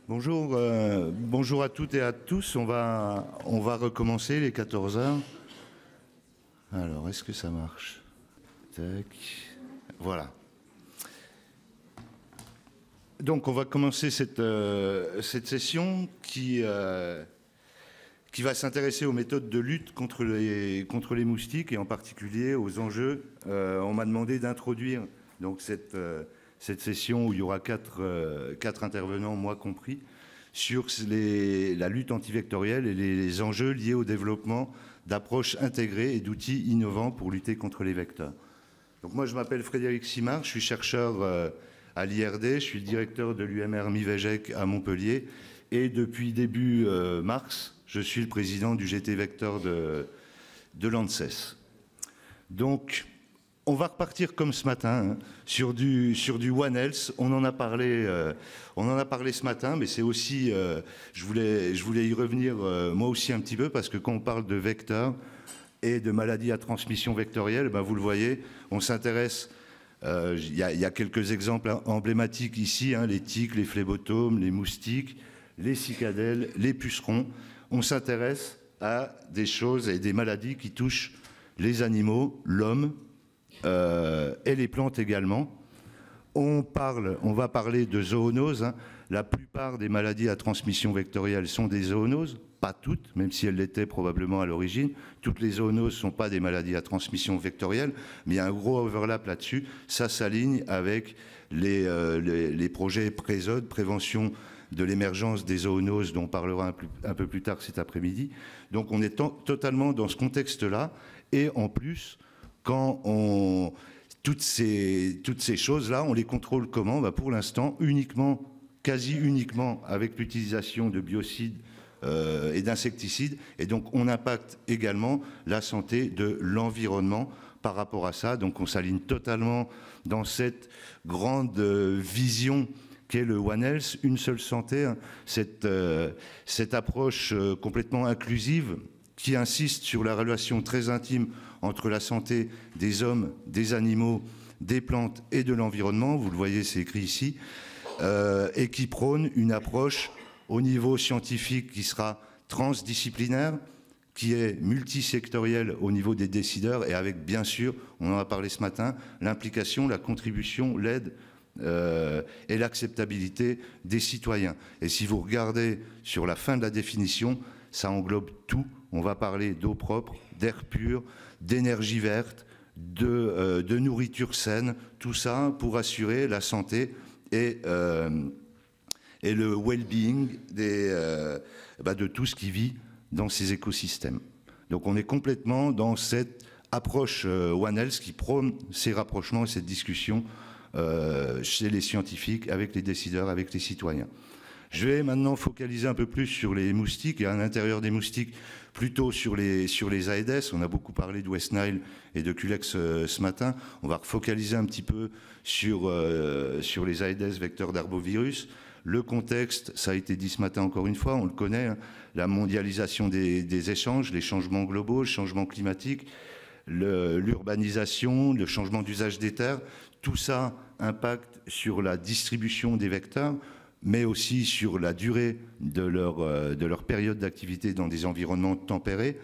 Bonjour à toutes et à tous. On va recommencer les 14 heures. Alors, est-ce que ça marche? Tac. Voilà. Donc, on va commencer cette session qui va s'intéresser aux méthodes de lutte contre les moustiques et en particulier aux enjeux. On m'a demandé d'introduire donc cette session où il y aura quatre intervenants, moi compris, sur la lutte antivectorielle et les enjeux liés au développement d'approches intégrées et d'outils innovants pour lutter contre les vecteurs. Donc moi, je m'appelle Frédéric Simard, je suis chercheur à l'IRD, je suis le directeur de l'UMR Mivegec à Montpellier et depuis début mars, je suis le président du GT Vecteur de l'ANSES. Donc, on va repartir comme ce matin, hein, sur du One Health. On en a parlé ce matin, mais c'est aussi, je voulais y revenir moi aussi un petit peu, parce que quand on parle de vecteurs et de maladies à transmission vectorielle, ben vous le voyez, on s'intéresse, il y a quelques exemples emblématiques ici, hein, les tiques, les phlébotomes, les moustiques, les cicadelles, les pucerons. On s'intéresse à des choses et des maladies qui touchent les animaux, l'homme, et les plantes également. On va parler de zoonoses. Hein. La plupart des maladies à transmission vectorielle sont des zoonoses, pas toutes, même si elles l'étaient probablement à l'origine. Toutes les zoonoses ne sont pas des maladies à transmission vectorielle, mais il y a un gros overlap là-dessus. Ça s'aligne avec les projets PREZOD, prévention de l'émergence des zoonoses, dont on parlera un peu plus tard cet après-midi. Donc on est totalement dans ce contexte-là, et en plus, toutes ces choses-là, on les contrôle comment? Pour l'instant, quasi uniquement avec l'utilisation de biocides et d'insecticides. Et donc, on impacte également la santé de l'environnement par rapport à ça. Donc, on s'aligne totalement dans cette grande vision qu'est le One Health, une seule santé, hein, cette approche complètement inclusive qui insiste sur la relation très intime entre la santé des hommes, des animaux, des plantes et de l'environnement, vous le voyez, c'est écrit ici, et qui prône une approche au niveau scientifique qui sera transdisciplinaire, qui est multisectorielle au niveau des décideurs, et avec, bien sûr, on en a parlé ce matin, l'implication, la contribution, l'aide et l'acceptabilité des citoyens. Et si vous regardez sur la fin de la définition, ça englobe tout. On va parler d'eau propre, d'air pur, d'énergie verte, de nourriture saine, tout ça pour assurer la santé et le well-being de tout ce qui vit dans ces écosystèmes. Donc on est complètement dans cette approche One Health qui prône ces rapprochements et cette discussion chez les scientifiques, avec les décideurs, avec les citoyens. Je vais maintenant focaliser un peu plus sur les moustiques et à l'intérieur des moustiques, plutôt sur les Aedes. On a beaucoup parlé de West Nile et de Culex ce matin. On va focaliser un petit peu sur les Aedes vecteurs d'arbovirus. Le contexte, ça a été dit ce matin encore une fois, on le connaît, hein, la mondialisation des échanges, les changements globaux, le changement climatique, l'urbanisation, le changement d'usage des terres. Tout ça impacte sur la distribution des vecteurs, mais aussi sur la durée de leur période d'activité dans des environnements tempérés,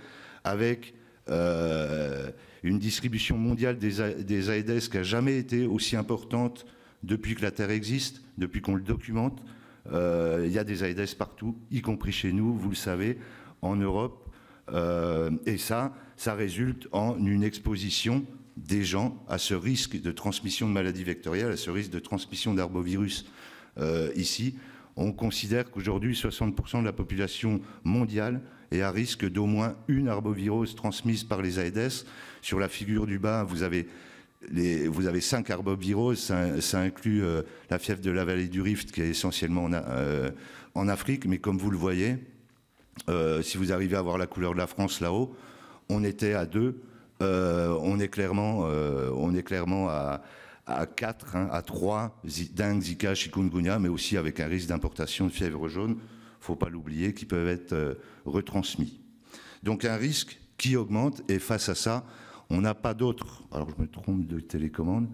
avec une distribution mondiale des Aedes qui n'a jamais été aussi importante depuis que la Terre existe, depuis qu'on le documente. Il y a des Aedes partout, y compris chez nous, vous le savez, en Europe. Et ça résulte en une exposition des gens à ce risque de transmission de maladies vectorielles, à ce risque de transmission d'arbovirus. Ici, on considère qu'aujourd'hui 60% de la population mondiale est à risque d'au moins une arbovirose transmise par les Aedes. Sur la figure du bas, vous avez 5 arboviroses, ça inclut la fièvre de la vallée du Rift qui est essentiellement en Afrique, mais comme vous le voyez, si vous arrivez à voir la couleur de la France là-haut, on était à 2, on est clairement à 4, hein, à 3, dengue, Zika, chikungunya, mais aussi avec un risque d'importation de fièvre jaune, il ne faut pas l'oublier, qui peuvent être retransmis. Donc un risque qui augmente, et face à ça, on n'a pas d'autre, alors je me trompe de télécommande,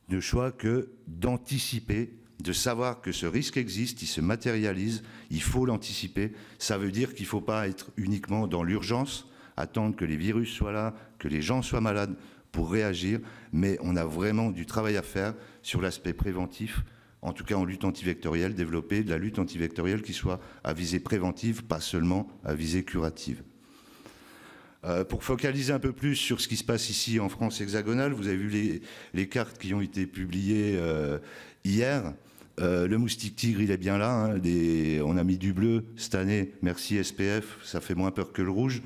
de choix que d'anticiper de savoir que ce risque existe, il se matérialise, il faut l'anticiper. Ça veut dire qu'il ne faut pas être uniquement dans l'urgence, attendre que les virus soient là, que les gens soient malades pour réagir, mais on a vraiment du travail à faire sur l'aspect préventif, en tout cas en lutte antivectorielle, développer de la lutte antivectorielle qui soit à visée préventive, pas seulement à visée curative. Pour focaliser un peu plus sur ce qui se passe ici en France hexagonale, vous avez vu les cartes qui ont été publiées hier. Le moustique tigre, il est bien là. Hein. On a mis du bleu cette année. Merci SPF, ça fait moins peur que le rouge.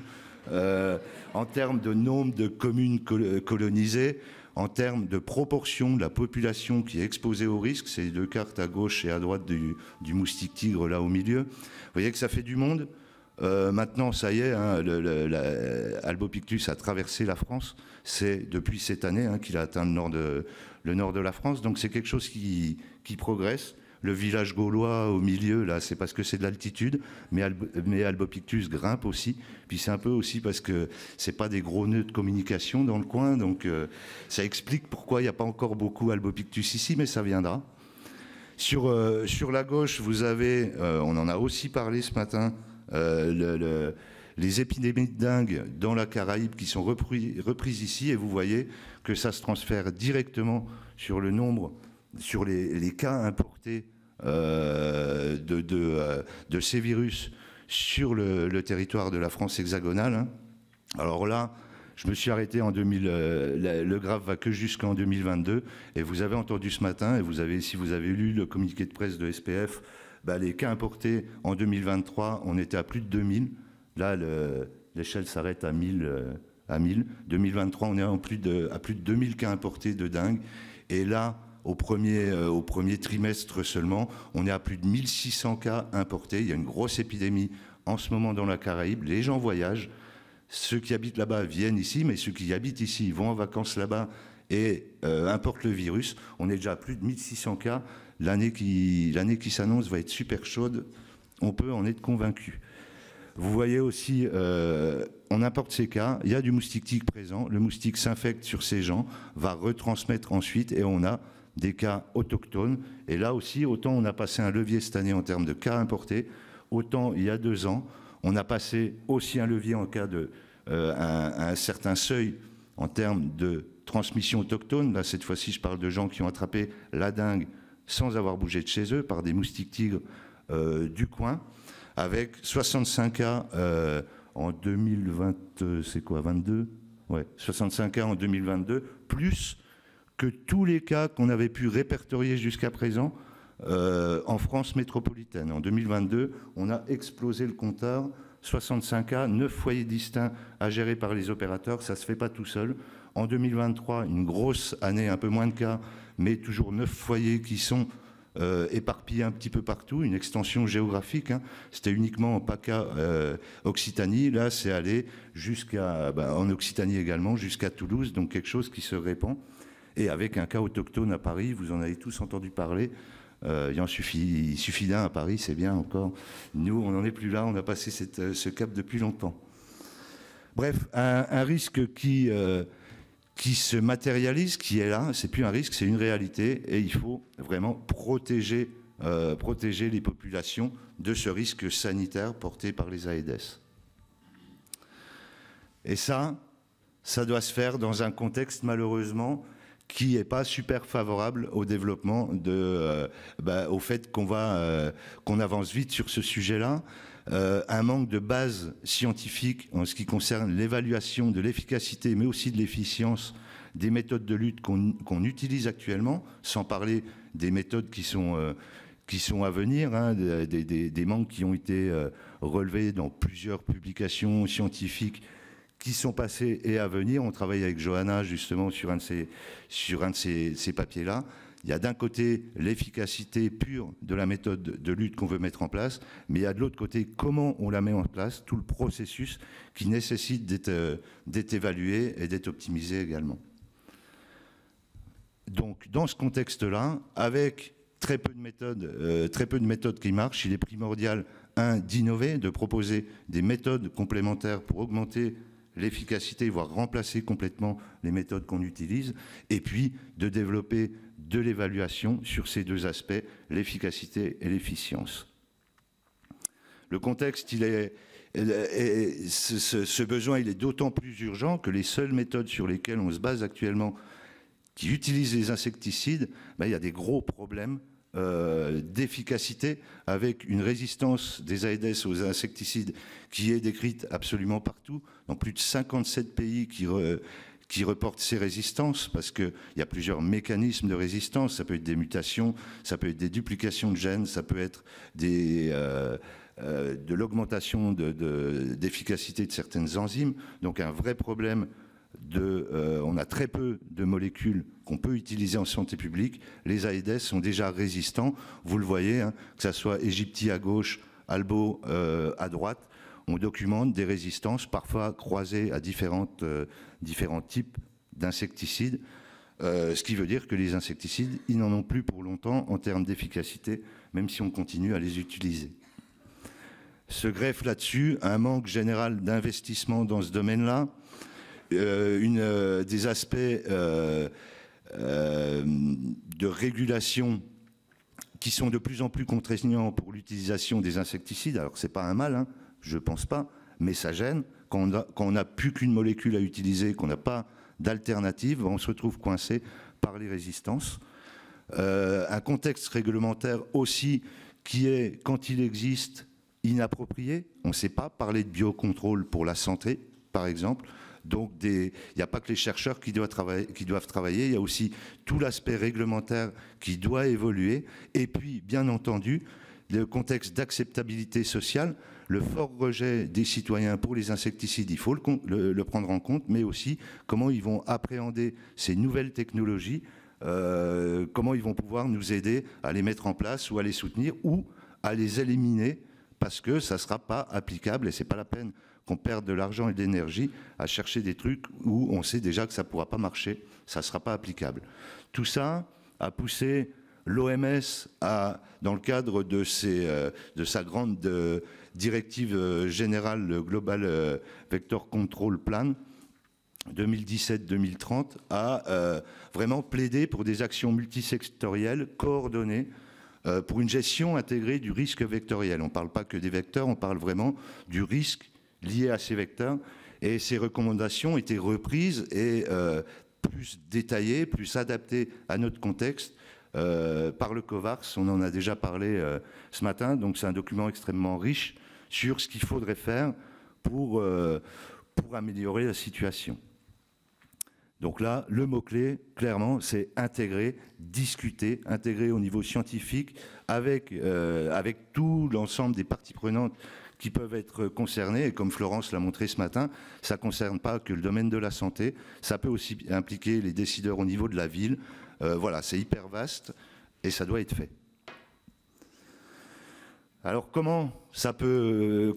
En termes de nombre de communes colonisées, en termes de proportion de la population qui est exposée au risque, c'est les deux cartes à gauche et à droite du moustique tigre là au milieu. Vous voyez que ça fait du monde. Maintenant, ça y est, hein, Albopictus a traversé la France. C'est depuis cette année hein, qu'il a atteint le nord de la France. Donc c'est quelque chose qui progresse. Le village gaulois au milieu, là, c'est parce que c'est de l'altitude, mais Albopictus grimpe aussi. Puis c'est un peu aussi parce que c'est pas des gros nœuds de communication dans le coin. Donc ça explique pourquoi il n'y a pas encore beaucoup Albopictus ici, mais ça viendra. Sur la gauche, vous avez, on en a aussi parlé ce matin, les épidémies de dengue dans la Caraïbe qui sont reprises ici, et vous voyez que ça se transfère directement sur le nombre, sur les cas importés de ces virus sur le territoire de la France hexagonale. Hein. Alors là, je me suis arrêté en 2000, le graphe va que jusqu'en 2022, et vous avez entendu ce matin, et si vous avez lu le communiqué de presse de SPF, bah, les cas importés en 2023, on était à plus de 2000. Là, l'échelle s'arrête à 1000. 2023, on est à plus de 2000 cas importés de dengue. Et là, au premier trimestre seulement, on est à plus de 1600 cas importés. Il y a une grosse épidémie en ce moment dans la Caraïbe. Les gens voyagent. Ceux qui habitent là-bas viennent ici, mais ceux qui habitent ici vont en vacances là-bas et importent le virus. On est déjà à plus de 1600 cas. L'année qui s'annonce va être super chaude. On peut en être convaincu. Vous voyez aussi, on importe ces cas, il y a du moustique tigre présent, le moustique s'infecte sur ces gens, va retransmettre ensuite, et on a des cas autochtones. Et là aussi, autant on a passé un levier cette année en termes de cas importés, autant il y a 2 ans, on a passé aussi un levier en cas de un certain seuil en termes de transmission autochtone. Là, cette fois-ci, je parle de gens qui ont attrapé la dengue sans avoir bougé de chez eux par des moustiques tigres du coin, avec 65 cas en 2020, c'est quoi, 22 ? Ouais, 65 cas en 2022, plus que tous les cas qu'on avait pu répertorier jusqu'à présent en France métropolitaine. En 2022, on a explosé le compteur, 65 cas, 9 foyers distincts à gérer par les opérateurs, ça ne se fait pas tout seul. En 2023, une grosse année, un peu moins de cas, mais toujours 9 foyers qui sont éparpillés un petit peu partout, une extension géographique. Hein. C'était uniquement en PACA Occitanie, là c'est allé jusqu'à, en Occitanie également, jusqu'à Toulouse, donc quelque chose qui se répand. Et avec un cas autochtone à Paris, vous en avez tous entendu parler, il suffit d'un à Paris, c'est bien encore. Nous, on n'en est plus là, on a passé ce cap depuis longtemps. Bref, un risque qui se matérialise, qui est là, c'est plus un risque, c'est une réalité, et il faut vraiment protéger les populations de ce risque sanitaire porté par les AEDES. Et ça doit se faire dans un contexte malheureusement qui n'est pas super favorable au développement, au fait qu'on avance vite sur ce sujet-là. Un manque de base scientifique en ce qui concerne l'évaluation de l'efficacité, mais aussi de l'efficience des méthodes de lutte qu'on utilise actuellement, sans parler des méthodes qui sont à venir, hein, des manques qui ont été relevés dans plusieurs publications scientifiques qui sont passées et à venir. On travaille avec Johanna justement sur un de ces papiers-là. Il y a d'un côté l'efficacité pure de la méthode de lutte qu'on veut mettre en place, mais il y a de l'autre côté comment on la met en place, tout le processus qui nécessite d'être évalué et d'être optimisé également. Donc dans ce contexte-là, avec très peu de méthodes qui marchent, il est primordial, d'innover, de proposer des méthodes complémentaires pour augmenter l'efficacité, voire remplacer complètement les méthodes qu'on utilise, et puis de développer de l'évaluation sur ces deux aspects, l'efficacité et l'efficience. Le contexte, ce besoin, il est d'autant plus urgent que les seules méthodes sur lesquelles on se base actuellement, qui utilisent les insecticides, il y a des gros problèmes d'efficacité, avec une résistance des Aedes aux insecticides qui est décrite absolument partout, dans plus de 57 pays qui reportent ces résistances, parce qu'il y a plusieurs mécanismes de résistance. Ça peut être des mutations, ça peut être des duplications de gènes, ça peut être de l'augmentation d'efficacité de certaines enzymes. Donc un vrai problème on a très peu de molécules qu'on peut utiliser en santé publique. Les Aedes sont déjà résistants. Vous le voyez, hein, que ce soit Aegypti à gauche, Albo à droite, on documente des résistances parfois croisées à différents types d'insecticides. Ce qui veut dire que les insecticides, ils n'en ont plus pour longtemps en termes d'efficacité, même si on continue à les utiliser. Se greffe là-dessus un manque général d'investissement dans ce domaine-là, des aspects de régulation qui sont de plus en plus contraignants pour l'utilisation des insecticides. Alors c'est pas un mal, hein, je pense pas, mais ça gêne. Quand on n'a plus qu'une molécule à utiliser, qu'on n'a pas d'alternative, on se retrouve coincé par les résistances. Un contexte réglementaire aussi qui est, quand il existe, inapproprié. On ne sait pas parler de biocontrôle pour la santé, par exemple. Donc, il n'y a pas que les chercheurs qui doivent travailler, il y a aussi tout l'aspect réglementaire qui doit évoluer. Et puis, bien entendu, le contexte d'acceptabilité sociale, le fort rejet des citoyens pour les insecticides, il faut le prendre en compte, mais aussi comment ils vont appréhender ces nouvelles technologies, comment ils vont pouvoir nous aider à les mettre en place ou à les soutenir ou à les éliminer parce que ça ne sera pas applicable et ce n'est pas la peine qu'on perde de l'argent et de l'énergie à chercher des trucs où on sait déjà que ça ne pourra pas marcher, ça ne sera pas applicable. Tout ça a poussé l'OMS dans le cadre de sa grande directive générale, le Global Vector Control Plan 2017-2030, à vraiment plaider pour des actions multisectorielles coordonnées pour une gestion intégrée du risque vectoriel. On ne parle pas que des vecteurs, on parle vraiment du risque liés à ces vecteurs, et ces recommandations étaient reprises et plus détaillées, plus adaptées à notre contexte par le COVAX. On en a déjà parlé ce matin, donc c'est un document extrêmement riche sur ce qu'il faudrait faire pour améliorer la situation. Donc là, le mot-clé, clairement, c'est intégrer, discuter, intégrer au niveau scientifique avec tout l'ensemble des parties prenantes qui peuvent être concernés, et comme Florence l'a montré ce matin, ça ne concerne pas que le domaine de la santé, ça peut aussi impliquer les décideurs au niveau de la ville. Voilà, c'est hyper vaste et ça doit être fait. Alors comment ça peut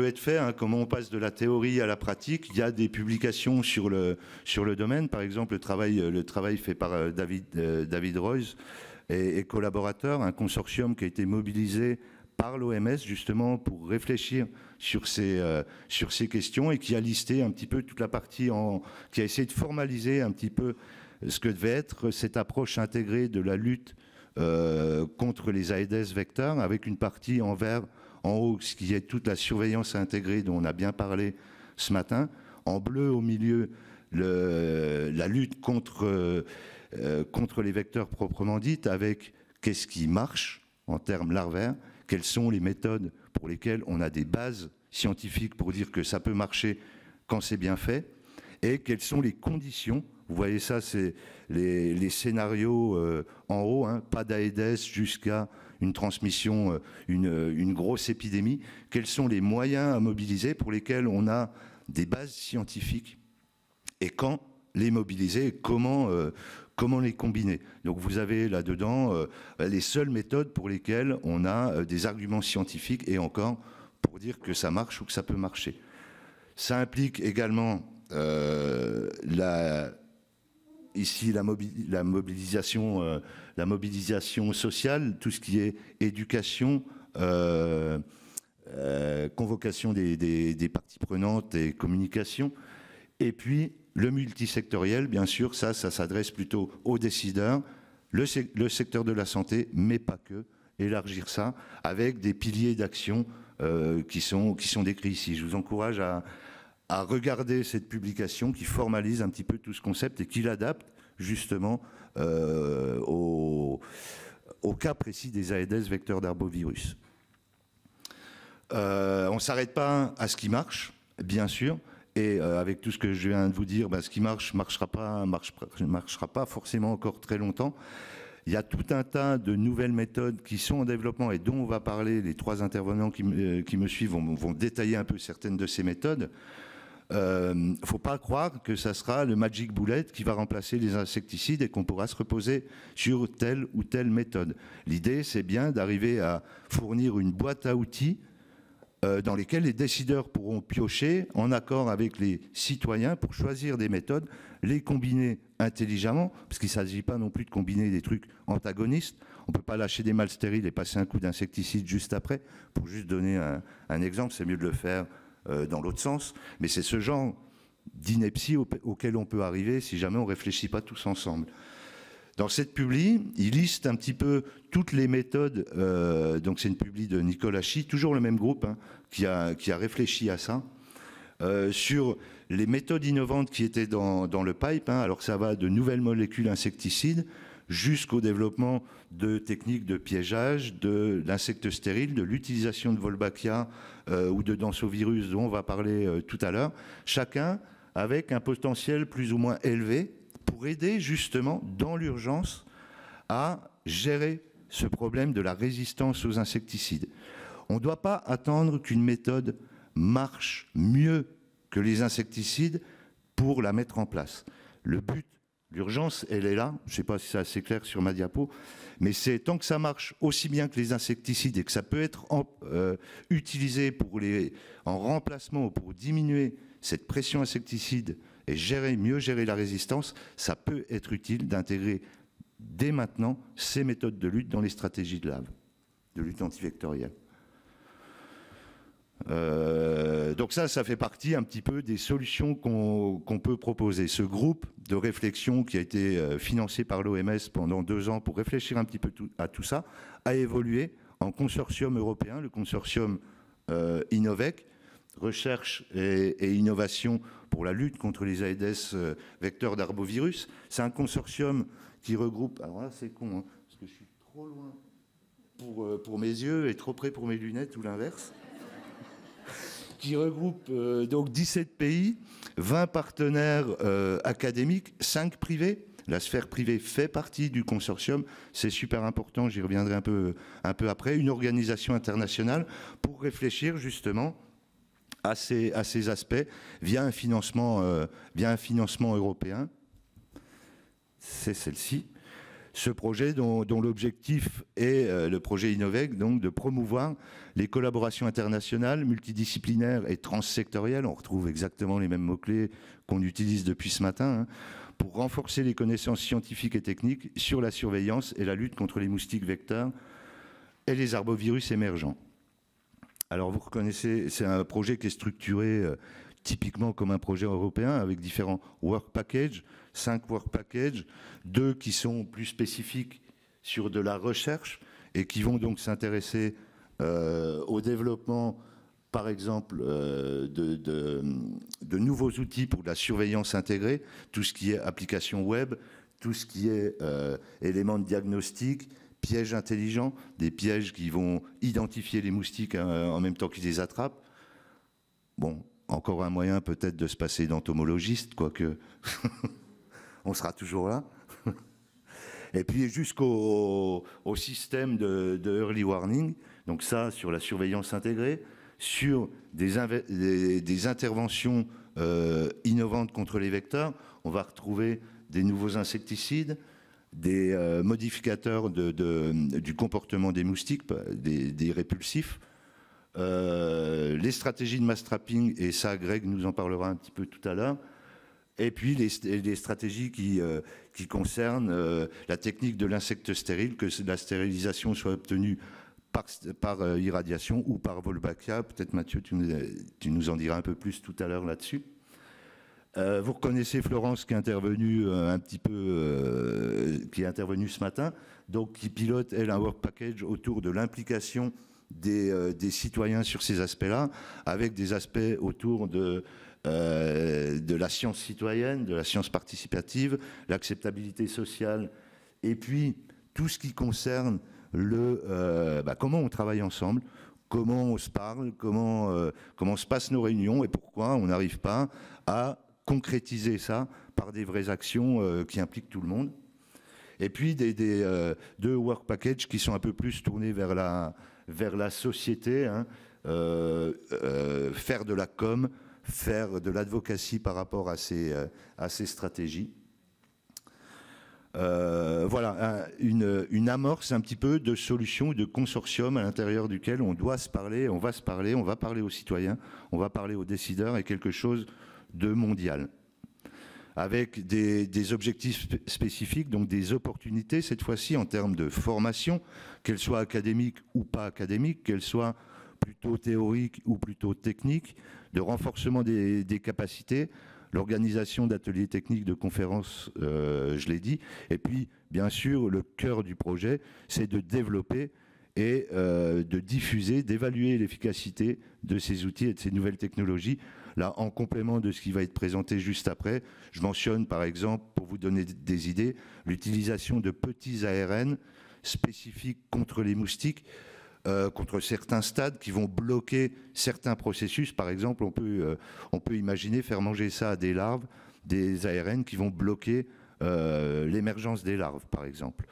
être fait, hein, comment on passe de la théorie à la pratique? Il y a des publications sur le domaine, par exemple le travail fait par David Royce et collaborateurs, un consortium qui a été mobilisé par l'OMS justement pour réfléchir sur ces questions et qui a listé un petit peu toute la partie, qui a essayé de formaliser un petit peu ce que devait être cette approche intégrée de la lutte contre les Aedes vecteurs, avec une partie en vert en haut, ce qui est toute la surveillance intégrée dont on a bien parlé ce matin, en bleu au milieu la lutte contre les vecteurs proprement dites, avec qu'est-ce qui marche en termes larvaires, quelles sont les méthodes pour lesquelles on a des bases scientifiques pour dire que ça peut marcher quand c'est bien fait, et quelles sont les conditions. Vous voyez ça, c'est les scénarios en haut, hein, pas d'Aedes jusqu'à une transmission, une grosse épidémie. Quels sont les moyens à mobiliser pour lesquels on a des bases scientifiques et quand les mobiliser et comment les combiner. Donc vous avez là-dedans les seules méthodes pour lesquelles on a des arguments scientifiques et encore pour dire que ça marche ou que ça peut marcher. Ça implique également ici la mobilisation sociale, tout ce qui est éducation, convocation des parties prenantes et communication. Et puis, le multisectoriel, bien sûr, ça s'adresse plutôt aux décideurs, le secteur de la santé, mais pas que. Élargir ça avec des piliers d'action qui sont décrits ici. Je vous encourage à regarder cette publication qui formalise un petit peu tout ce concept et qui l'adapte justement au cas précis des Aedes vecteurs d'arbovirus. On ne s'arrête pas à ce qui marche, bien sûr, et avec tout ce que je viens de vous dire, ce qui marchera pas forcément encore très longtemps. Il y a tout un tas de nouvelles méthodes qui sont en développement et dont on va parler. Les trois intervenants qui me suivent vont détailler un peu certaines de ces méthodes. Ne faut pas croire que ça sera le magic bullet qui va remplacer les insecticides et qu'on pourra se reposer sur telle ou telle méthode. L'idée, c'est bien d'arriver à fournir une boîte à outils dans lesquels les décideurs pourront piocher en accord avec les citoyens pour choisir des méthodes, les combiner intelligemment, parce qu'il ne s'agit pas non plus de combiner des trucs antagonistes. On ne peut pas lâcher des mâles stériles et passer un coup d'insecticide juste après. Pour juste donner un exemple, c'est mieux de le faire dans l'autre sens. Mais c'est ce genre d'ineptie auquel on peut arriver si jamais on ne réfléchit pas tous ensemble. Dans cette publi, il liste un petit peu toutes les méthodes, donc c'est une publi de Nicolas Chi, toujours le même groupe qui a réfléchi à ça, sur les méthodes innovantes qui étaient dans le pipe, alors ça va de nouvelles molécules insecticides jusqu'au développement de techniques de piégeage, de l'insecte stérile, de l'utilisation de Wolbachia ou de densovirus dont on va parler tout à l'heure, chacun avec un potentiel plus ou moins élevé pour aider justement dans l'urgence à gérer ce problème de la résistance aux insecticides. On ne doit pas attendre qu'une méthode marche mieux que les insecticides pour la mettre en place. Le but, l'urgence, elle est là. Je ne sais pas si c'est assez clair sur ma diapo, mais c'est tant que ça marche aussi bien que les insecticides et que ça peut être utilisé en remplacement ou pour diminuer cette pression insecticide et mieux gérer la résistance, ça peut être utile d'intégrer dès maintenant ces méthodes de lutte dans les stratégies de lutte antivectorielle. Donc ça fait partie un petit peu des solutions qu'on peut proposer. Ce groupe de réflexion qui a été financé par l'OMS pendant 2 ans pour réfléchir un petit peu à tout ça, a évolué en consortium européen, le consortium Innovec, recherche et innovation pour la lutte contre les Aedes vecteurs d'arbovirus. C'est un consortium qui regroupe... Alors là, c'est con, parce que je suis trop loin pour mes yeux et trop près pour mes lunettes, ou l'inverse. Qui regroupe donc 17 pays, 20 partenaires académiques, 5 privés. La sphère privée fait partie du consortium, c'est super important, j'y reviendrai un peu après. Une organisation internationale pour réfléchir justement à ces aspects via un financement européen. C'est celle-ci. Ce projet dont l'objectif est le projet Innovec, donc de promouvoir les collaborations internationales, multidisciplinaires et transsectorielles. On retrouve exactement les mêmes mots-clés qu'on utilise depuis ce matin, pour renforcer les connaissances scientifiques et techniques sur la surveillance et la lutte contre les moustiques vecteurs et les arbovirus émergents. Alors vous reconnaissez, c'est un projet qui est structuré typiquement comme un projet européen avec différents work packages, 5 work packages, 2 qui sont plus spécifiques sur de la recherche et qui vont donc s'intéresser au développement, par exemple, de nouveaux outils pour la surveillance intégrée, tout ce qui est application web, tout ce qui est éléments de diagnostic, pièges intelligents, des pièges qui vont identifier les moustiques en même temps qu'ils les attrapent. Bon, encore un moyen peut-être de se passer d'entomologiste, quoique on sera toujours là. Et puis jusqu'au système de early warning, donc ça sur la surveillance intégrée, sur des interventions innovantes contre les vecteurs. On va retrouver des nouveaux insecticides, des modificateurs du comportement des moustiques, des répulsifs, les stratégies de mass trapping, et ça Greg nous en parlera un petit peu tout à l'heure, et puis les stratégies qui concernent la technique de l'insecte stérile, que la stérilisation soit obtenue par irradiation ou par Wolbachia. Peut-être Mathieu, tu nous en diras un peu plus tout à l'heure là-dessus. Vous reconnaissez Florence qui est intervenue qui est intervenue ce matin, donc qui pilote, elle, un work package autour de l'implication des citoyens sur ces aspects-là, avec des aspects autour de la science citoyenne, de la science participative, l'acceptabilité sociale, et puis tout ce qui concerne comment on travaille ensemble, comment on se parle, comment se passent nos réunions et pourquoi on n'arrive pas à concrétiser ça par des vraies actions qui impliquent tout le monde. Et puis deux work packages qui sont un peu plus tournés vers la société, hein, faire de la com, faire de l'advocacy par rapport à ces stratégies. Voilà, une amorce un petit peu de solutions, de consortium à l'intérieur duquel on doit se parler, on va se parler, on va parler aux citoyens, on va parler aux décideurs, et quelque chose de mondial, avec des objectifs spécifiques, donc des opportunités cette fois-ci en termes de formation, qu'elles soient académiques ou pas académiques, qu'elles soient plutôt théoriques ou plutôt techniques, de renforcement des capacités, l'organisation d'ateliers techniques, de conférences, je l'ai dit, et puis bien sûr le cœur du projet, c'est de développer et de diffuser, d'évaluer l'efficacité de ces outils et de ces nouvelles technologies. Là, en complément de ce qui va être présenté juste après, je mentionne par exemple, pour vous donner des idées, l'utilisation de petits ARN spécifiques contre les moustiques, contre certains stades qui vont bloquer certains processus. Par exemple, on peut imaginer faire manger ça à des larves, des ARN qui vont bloquer l'émergence des larves, par exemple.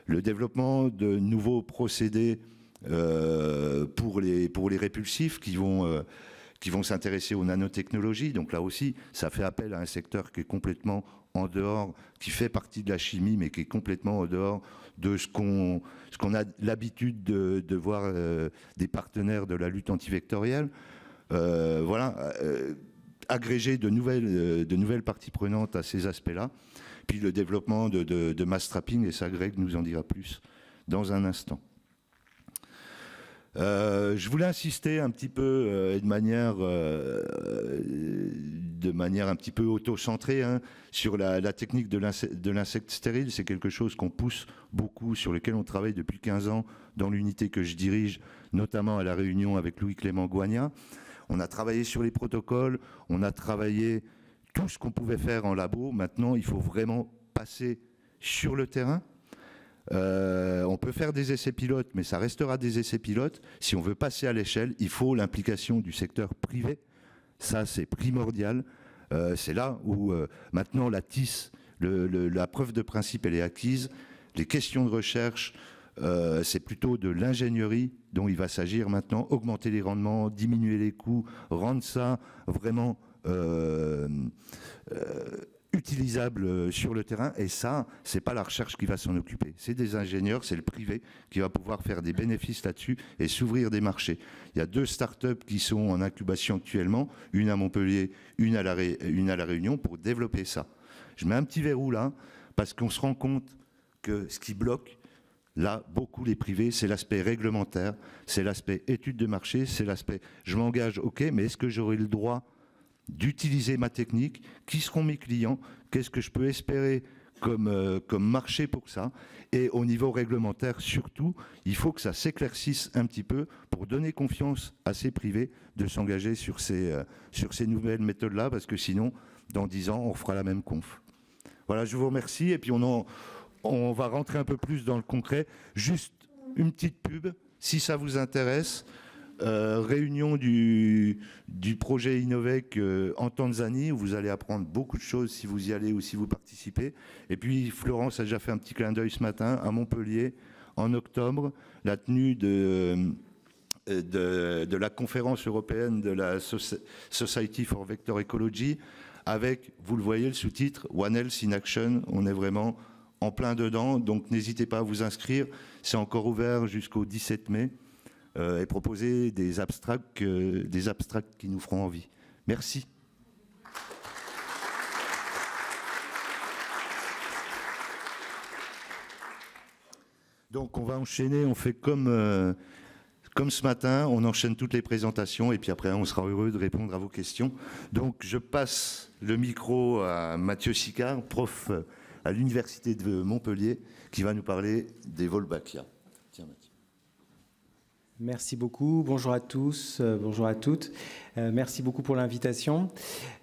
Le développement de nouveaux procédés pour les répulsifs qui vont s'intéresser aux nanotechnologies. Donc là aussi, ça fait appel à un secteur qui est complètement en dehors, qui fait partie de la chimie, mais qui est complètement en dehors de ce qu'on a l'habitude de voir des partenaires de la lutte antivectorielle. Voilà, agréger de nouvelles parties prenantes à ces aspects-là. Puis le développement de mass trapping, et ça Greg nous en dira plus dans un instant. Je voulais insister un petit peu de manière un petit peu auto-centrée sur la technique de l'insecte stérile. C'est quelque chose qu'on pousse beaucoup, sur lequel on travaille depuis 15 ans dans l'unité que je dirige, notamment à La Réunion avec Louis-Clément Goignat. On a travaillé sur les protocoles, on a travaillé tout ce qu'on pouvait faire en labo. Maintenant, il faut vraiment passer sur le terrain. On peut faire des essais pilotes, mais ça restera des essais pilotes. Si on veut passer à l'échelle, il faut l'implication du secteur privé. Ça, c'est primordial. C'est là où maintenant la TIS, la preuve de principe, elle est acquise. Les questions de recherche, c'est plutôt de l'ingénierie dont il va s'agir maintenant. Augmenter les rendements, diminuer les coûts, rendre ça vraiment utilisable sur le terrain, et ça, c'est pas la recherche qui va s'en occuper, c'est des ingénieurs, c'est le privé qui va pouvoir faire des bénéfices là-dessus et s'ouvrir des marchés. Il y a 2 startups qui sont en incubation actuellement, une à Montpellier, une à la Réunion, pour développer ça. Je mets un petit verrou là, parce qu'on se rend compte que ce qui bloque, là, beaucoup les privés, c'est l'aspect réglementaire, c'est l'aspect étude de marché, c'est l'aspect je m'engage, ok, mais est-ce que j'aurai le droit d'utiliser ma technique, qui seront mes clients, qu'est-ce que je peux espérer comme marché pour ça, et au niveau réglementaire surtout, il faut que ça s'éclaircisse un petit peu pour donner confiance à ces privés de s'engager sur ces nouvelles méthodes-là, parce que sinon, dans 10 ans, on fera la même conf. Voilà, je vous remercie, et puis on va rentrer un peu plus dans le concret. Juste une petite pub, si ça vous intéresse. Réunion du projet Innovec en Tanzanie, où vous allez apprendre beaucoup de choses si vous y allez ou si vous participez. Et puis Florence a déjà fait un petit clin d'œil ce matin à Montpellier, en octobre, la tenue de la conférence européenne de la Society for Vector Ecology, avec, vous le voyez, le sous-titre One Health in Action. On est vraiment en plein dedans, donc n'hésitez pas à vous inscrire. C'est encore ouvert jusqu'au 17 mai. Et proposer des abstracts qui nous feront envie. Merci. Donc on va enchaîner, on fait comme ce matin, on enchaîne toutes les présentations et puis après on sera heureux de répondre à vos questions. Donc je passe le micro à Mathieu Sicard, prof à l'Université de Montpellier, qui va nous parler des Wolbachia. Tiens Mathieu. Merci beaucoup, bonjour à tous, bonjour à toutes. Merci beaucoup pour l'invitation.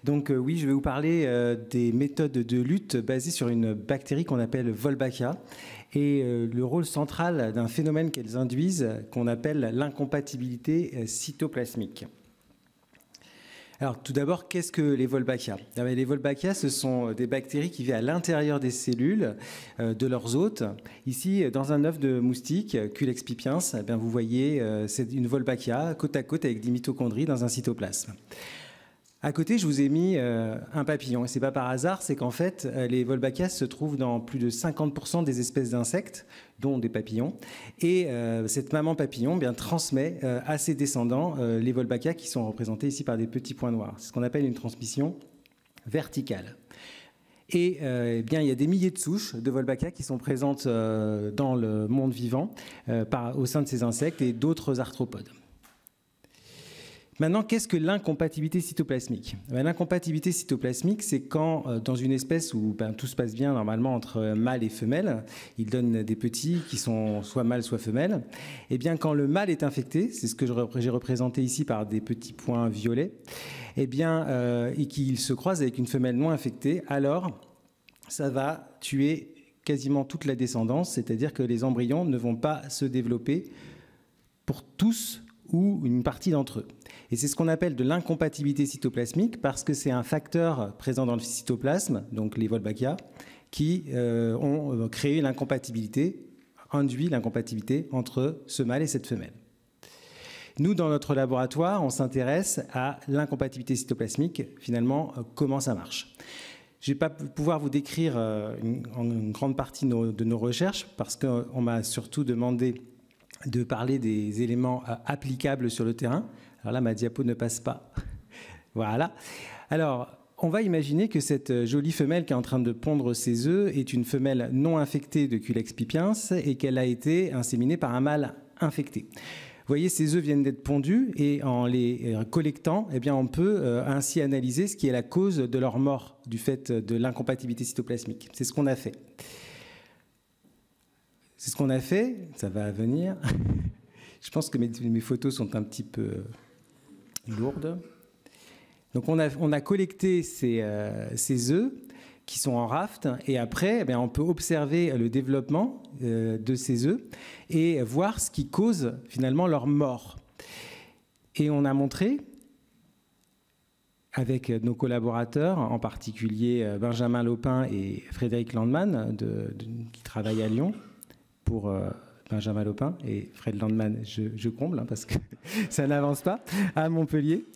Donc oui, je vais vous parler des méthodes de lutte basées sur une bactérie qu'on appelle Wolbachia et le rôle central d'un phénomène qu'elles induisent qu'on appelle l'incompatibilité cytoplasmique. Alors tout d'abord, qu'est-ce que les Wolbachia? Les Wolbachia, ce sont des bactéries qui vivent à l'intérieur des cellules de leurs hôtes. Ici, dans un œuf de moustique, Culex pipiens, eh bien, vous voyez, c'est une Wolbachia côte à côte avec des mitochondries dans un cytoplasme. À côté, je vous ai mis un papillon. Et ce n'est pas par hasard, c'est qu'en fait, les Wolbachia se trouvent dans plus de 50% des espèces d'insectes, dont des papillons. Et cette maman papillon bien, transmet à ses descendants les Wolbachia qui sont représentés ici par des petits points noirs. C'est ce qu'on appelle une transmission verticale. Et bien, il y a des milliers de souches de Wolbachia qui sont présentes dans le monde vivant au sein de ces insectes et d'autres arthropodes. Maintenant, qu'est-ce que l'incompatibilité cytoplasmique? L'incompatibilité cytoplasmique, c'est quand, dans une espèce où tout se passe bien normalement entre mâle et femelle, il donne des petits qui sont soit mâles, soit femelles, et bien quand le mâle est infecté, c'est ce que j'ai représenté ici par des petits points violets, et bien, et qu'il se croise avec une femelle non infectée, alors ça va tuer quasiment toute la descendance, c'est-à-dire que les embryons ne vont pas se développer pour tous ou une partie d'entre eux. Et c'est ce qu'on appelle de l'incompatibilité cytoplasmique parce que c'est un facteur présent dans le cytoplasme, donc les Wolbachia, qui ont créé l'incompatibilité, induit l'incompatibilité entre ce mâle et cette femelle. Nous, dans notre laboratoire, on s'intéresse à l'incompatibilité cytoplasmique, finalement, comment ça marche. Je ne vais pas pouvoir vous décrire une grande partie de nos recherches parce qu'on m'a surtout demandé de parler des éléments applicables sur le terrain. Alors là, ma diapo ne passe pas. Voilà. Alors, on va imaginer que cette jolie femelle qui est en train de pondre ses œufs est une femelle non infectée de Culex pipiens et qu'elle a été inséminée par un mâle infecté. Vous voyez, ces œufs viennent d'être pondus et en les collectant, eh bien, on peut ainsi analyser ce qui est la cause de leur mort du fait de l'incompatibilité cytoplasmique. C'est ce qu'on a fait. C'est ce qu'on a fait, ça va venir. Je pense que mes photos sont un petit peu lourdes. Donc on a collecté ces œufs qui sont en raft et après, eh bien, on peut observer le développement de ces œufs et voir ce qui cause finalement leur mort. Et on a montré avec nos collaborateurs, en particulier Benjamin Lopin et Frédéric Landman qui travaillent à Lyon, pour Benjamin Lopin et Fred Landman, je comble, hein, parce que ça n'avance pas, à Montpellier.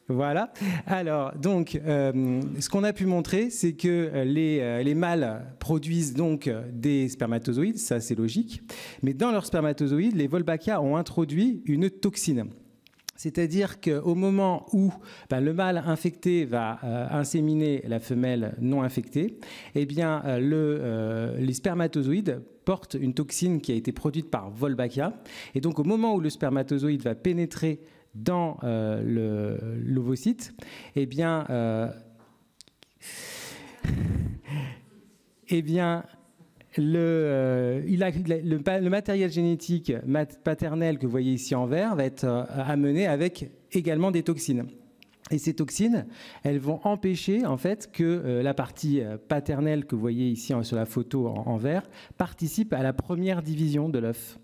Voilà. Alors, donc, ce qu'on a pu montrer, c'est que les mâles produisent donc des spermatozoïdes, ça c'est logique, mais dans leurs spermatozoïdes, les Wolbachia ont introduit une toxine. C'est-à-dire qu'au moment où le mâle infecté va inséminer la femelle non infectée, eh bien, les spermatozoïdes portent une toxine qui a été produite par Wolbachia. Et donc, au moment où le spermatozoïde va pénétrer dans l'ovocyte, eh bien, le matériel génétique paternel que vous voyez ici en vert va être amené avec également des toxines. Et ces toxines, elles vont empêcher en fait que la partie paternelle que vous voyez ici sur la photo en vert participe à la première division de l'œuf.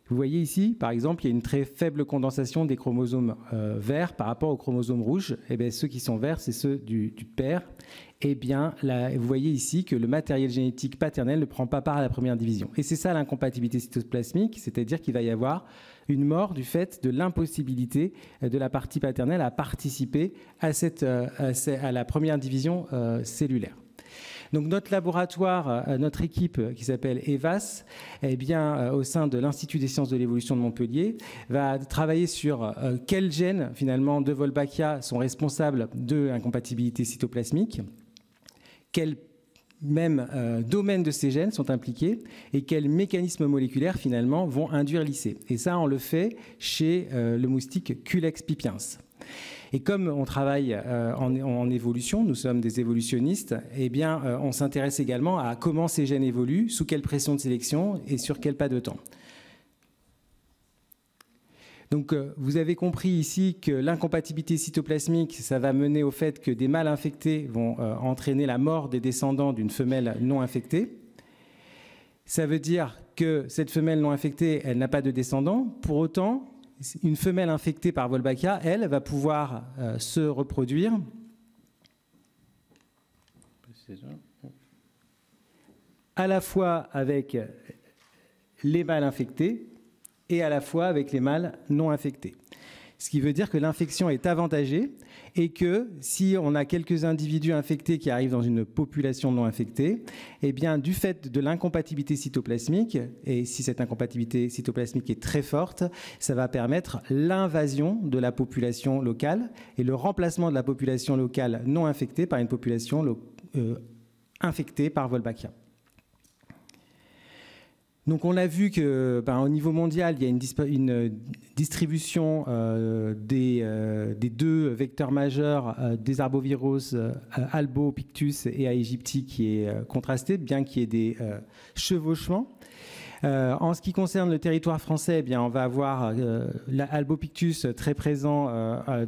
Vous voyez ici, par exemple, il y a une très faible condensation des chromosomes verts par rapport aux chromosomes rouges. Et bien, ceux qui sont verts, c'est ceux du père. Et bien, là, vous voyez ici que le matériel génétique paternel ne prend pas part à la première division. Et c'est ça l'incompatibilité cytoplasmique, c'est-à-dire qu'il va y avoir une mort du fait de l'impossibilité de la partie paternelle à participer à la première division cellulaire. Donc notre laboratoire, notre équipe qui s'appelle EVAS, eh bien, au sein de l'Institut des sciences de l'évolution de Montpellier, va travailler sur quels gènes finalement de Wolbachia sont responsables de l'incompatibilité cytoplasmique, quels mêmes domaines de ces gènes sont impliqués et quels mécanismes moléculaires finalement vont induire l'IC. Et ça, on le fait chez le moustique Culex pipiens. Et comme on travaille en évolution, nous sommes des évolutionnistes, eh bien, on s'intéresse également à comment ces gènes évoluent, sous quelle pression de sélection et sur quel pas de temps. Donc, vous avez compris ici que l'incompatibilité cytoplasmique, ça va mener au fait que des mâles infectés vont entraîner la mort des descendants d'une femelle non infectée. Ça veut dire que cette femelle non infectée, elle n'a pas de descendants. Pour autant, une femelle infectée par Wolbachia, elle, va pouvoir se reproduire à la fois avec les mâles infectés et à la fois avec les mâles non infectés. Ce qui veut dire que l'infection est avantagée et que si on a quelques individus infectés qui arrivent dans une population non infectée, eh bien, du fait de l'incompatibilité cytoplasmique, et si cette incompatibilité cytoplasmique est très forte, ça va permettre l'invasion de la population locale et le remplacement de la population locale non infectée par une population infectée par Wolbachia. Donc on a vu que, au niveau mondial, il y a une distribution des deux vecteurs majeurs des arbovirus Albopictus et Aegypti qui est contrastée, bien qu'il y ait des chevauchements. En ce qui concerne le territoire français, eh bien, on va avoir l'Albopictus très présent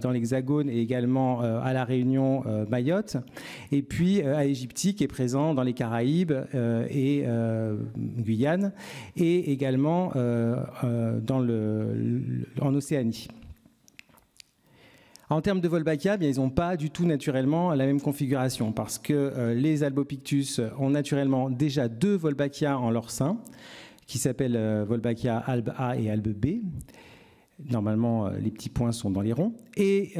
dans l'Hexagone et également à La Réunion, Mayotte, et puis Aegypti qui est présent dans les Caraïbes et Guyane, et également en Océanie. En termes de Wolbachia, ils n'ont pas du tout naturellement la même configuration parce que les Albopictus ont naturellement déjà deux Wolbachia en leur sein, qui s'appellent Wolbachia alb A et alb B. Normalement, les petits points sont dans les ronds. Et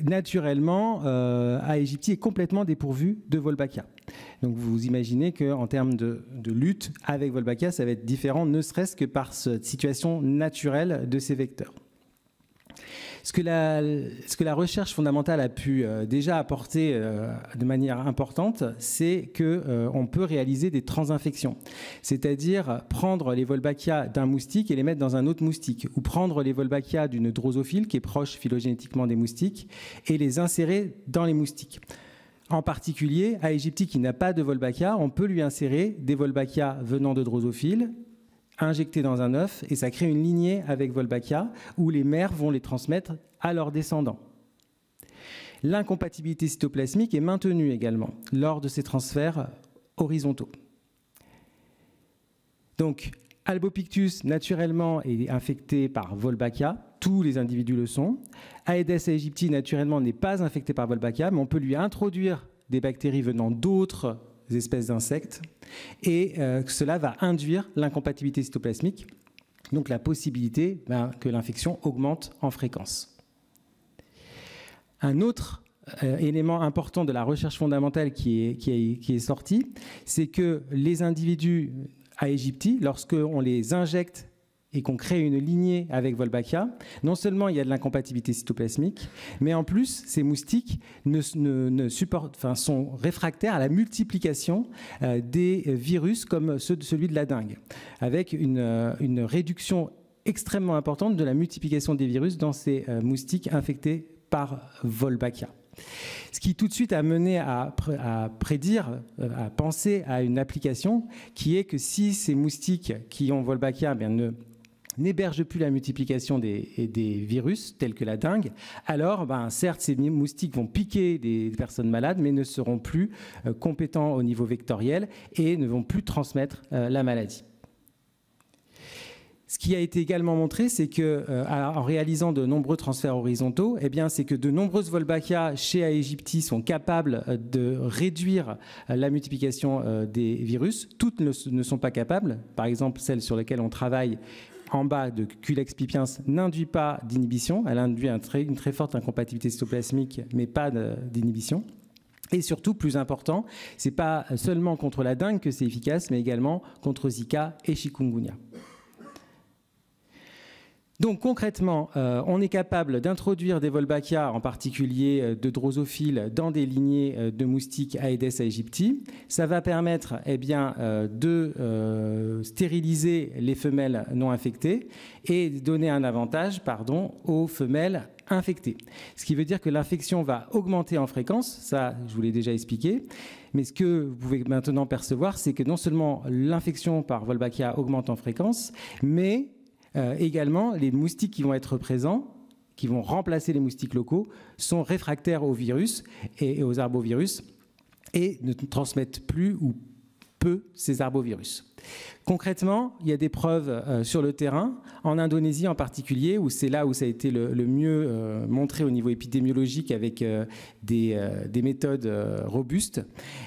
naturellement, Aegypti est complètement dépourvu de Wolbachia. Donc vous imaginez qu'en termes de lutte avec Wolbachia, ça va être différent, ne serait-ce que par cette situation naturelle de ces vecteurs. Ce que la recherche fondamentale a pu déjà apporter de manière importante, c'est qu'on peut réaliser des transinfections, c'est-à-dire prendre les Wolbachia d'un moustique et les mettre dans un autre moustique, ou prendre les Wolbachia d'une drosophile qui est proche phylogénétiquement des moustiques et les insérer dans les moustiques. En particulier, à Aegypti qui n'a pas de Wolbachia, on peut lui insérer des Wolbachia venant de drosophiles, injectés dans un œuf, et ça crée une lignée avec Wolbachia où les mères vont les transmettre à leurs descendants. L'incompatibilité cytoplasmique est maintenue également lors de ces transferts horizontaux. Donc, Albopictus, naturellement, est infecté par Wolbachia. Tous les individus le sont. Aedes aegypti, naturellement, n'est pas infecté par Wolbachia, mais on peut lui introduire des bactéries venant d'autres espèces d'insectes, et cela va induire l'incompatibilité cytoplasmique, donc la possibilité que l'infection augmente en fréquence. Un autre élément important de la recherche fondamentale qui est sorti, c'est que les individus à Aegypti, lorsqu'on les injecte et qu'on crée une lignée avec Wolbachia, non seulement il y a de l'incompatibilité cytoplasmique, mais en plus, ces moustiques sont réfractaires à la multiplication des virus comme celui de la dengue, avec une réduction extrêmement importante de la multiplication des virus dans ces moustiques infectés par Wolbachia. Ce qui tout de suite a mené à prédire, à penser à une application qui est que si ces moustiques qui ont Wolbachia n'hébergent plus la multiplication des virus, tels que la dengue, alors certes, ces moustiques vont piquer des personnes malades, mais ne seront plus compétents au niveau vectoriel et ne vont plus transmettre la maladie. Ce qui a été également montré, c'est qu'en réalisant de nombreux transferts horizontaux, c'est que de nombreuses Wolbachia chez Aegypti sont capables de réduire la multiplication des virus. Toutes ne sont pas capables. Par exemple, celle sur laquelle on travaille en bas de Culex pipiens n'induit pas d'inhibition. Elle induit une très forte incompatibilité cytoplasmique, mais pas d'inhibition. Et surtout, plus important, ce n'est pas seulement contre la dengue que c'est efficace, mais également contre Zika et Chikungunya. Donc concrètement, on est capable d'introduire des Wolbachia, en particulier de drosophiles, dans des lignées de moustiques Aedes aegypti. Ça va permettre de stériliser les femelles non infectées et donner un avantage aux femelles infectées. Ce qui veut dire que l'infection va augmenter en fréquence, ça je vous l'ai déjà expliqué, mais ce que vous pouvez maintenant percevoir, c'est que non seulement l'infection par Wolbachia augmente en fréquence, mais également, les moustiques qui vont être présents, qui vont remplacer les moustiques locaux, sont réfractaires aux virus et aux arbovirus et ne transmettent plus ou peu ces arbovirus. Concrètement, il y a des preuves sur le terrain, en Indonésie en particulier, où c'est là où ça a été le mieux montré au niveau épidémiologique avec des méthodes robustes.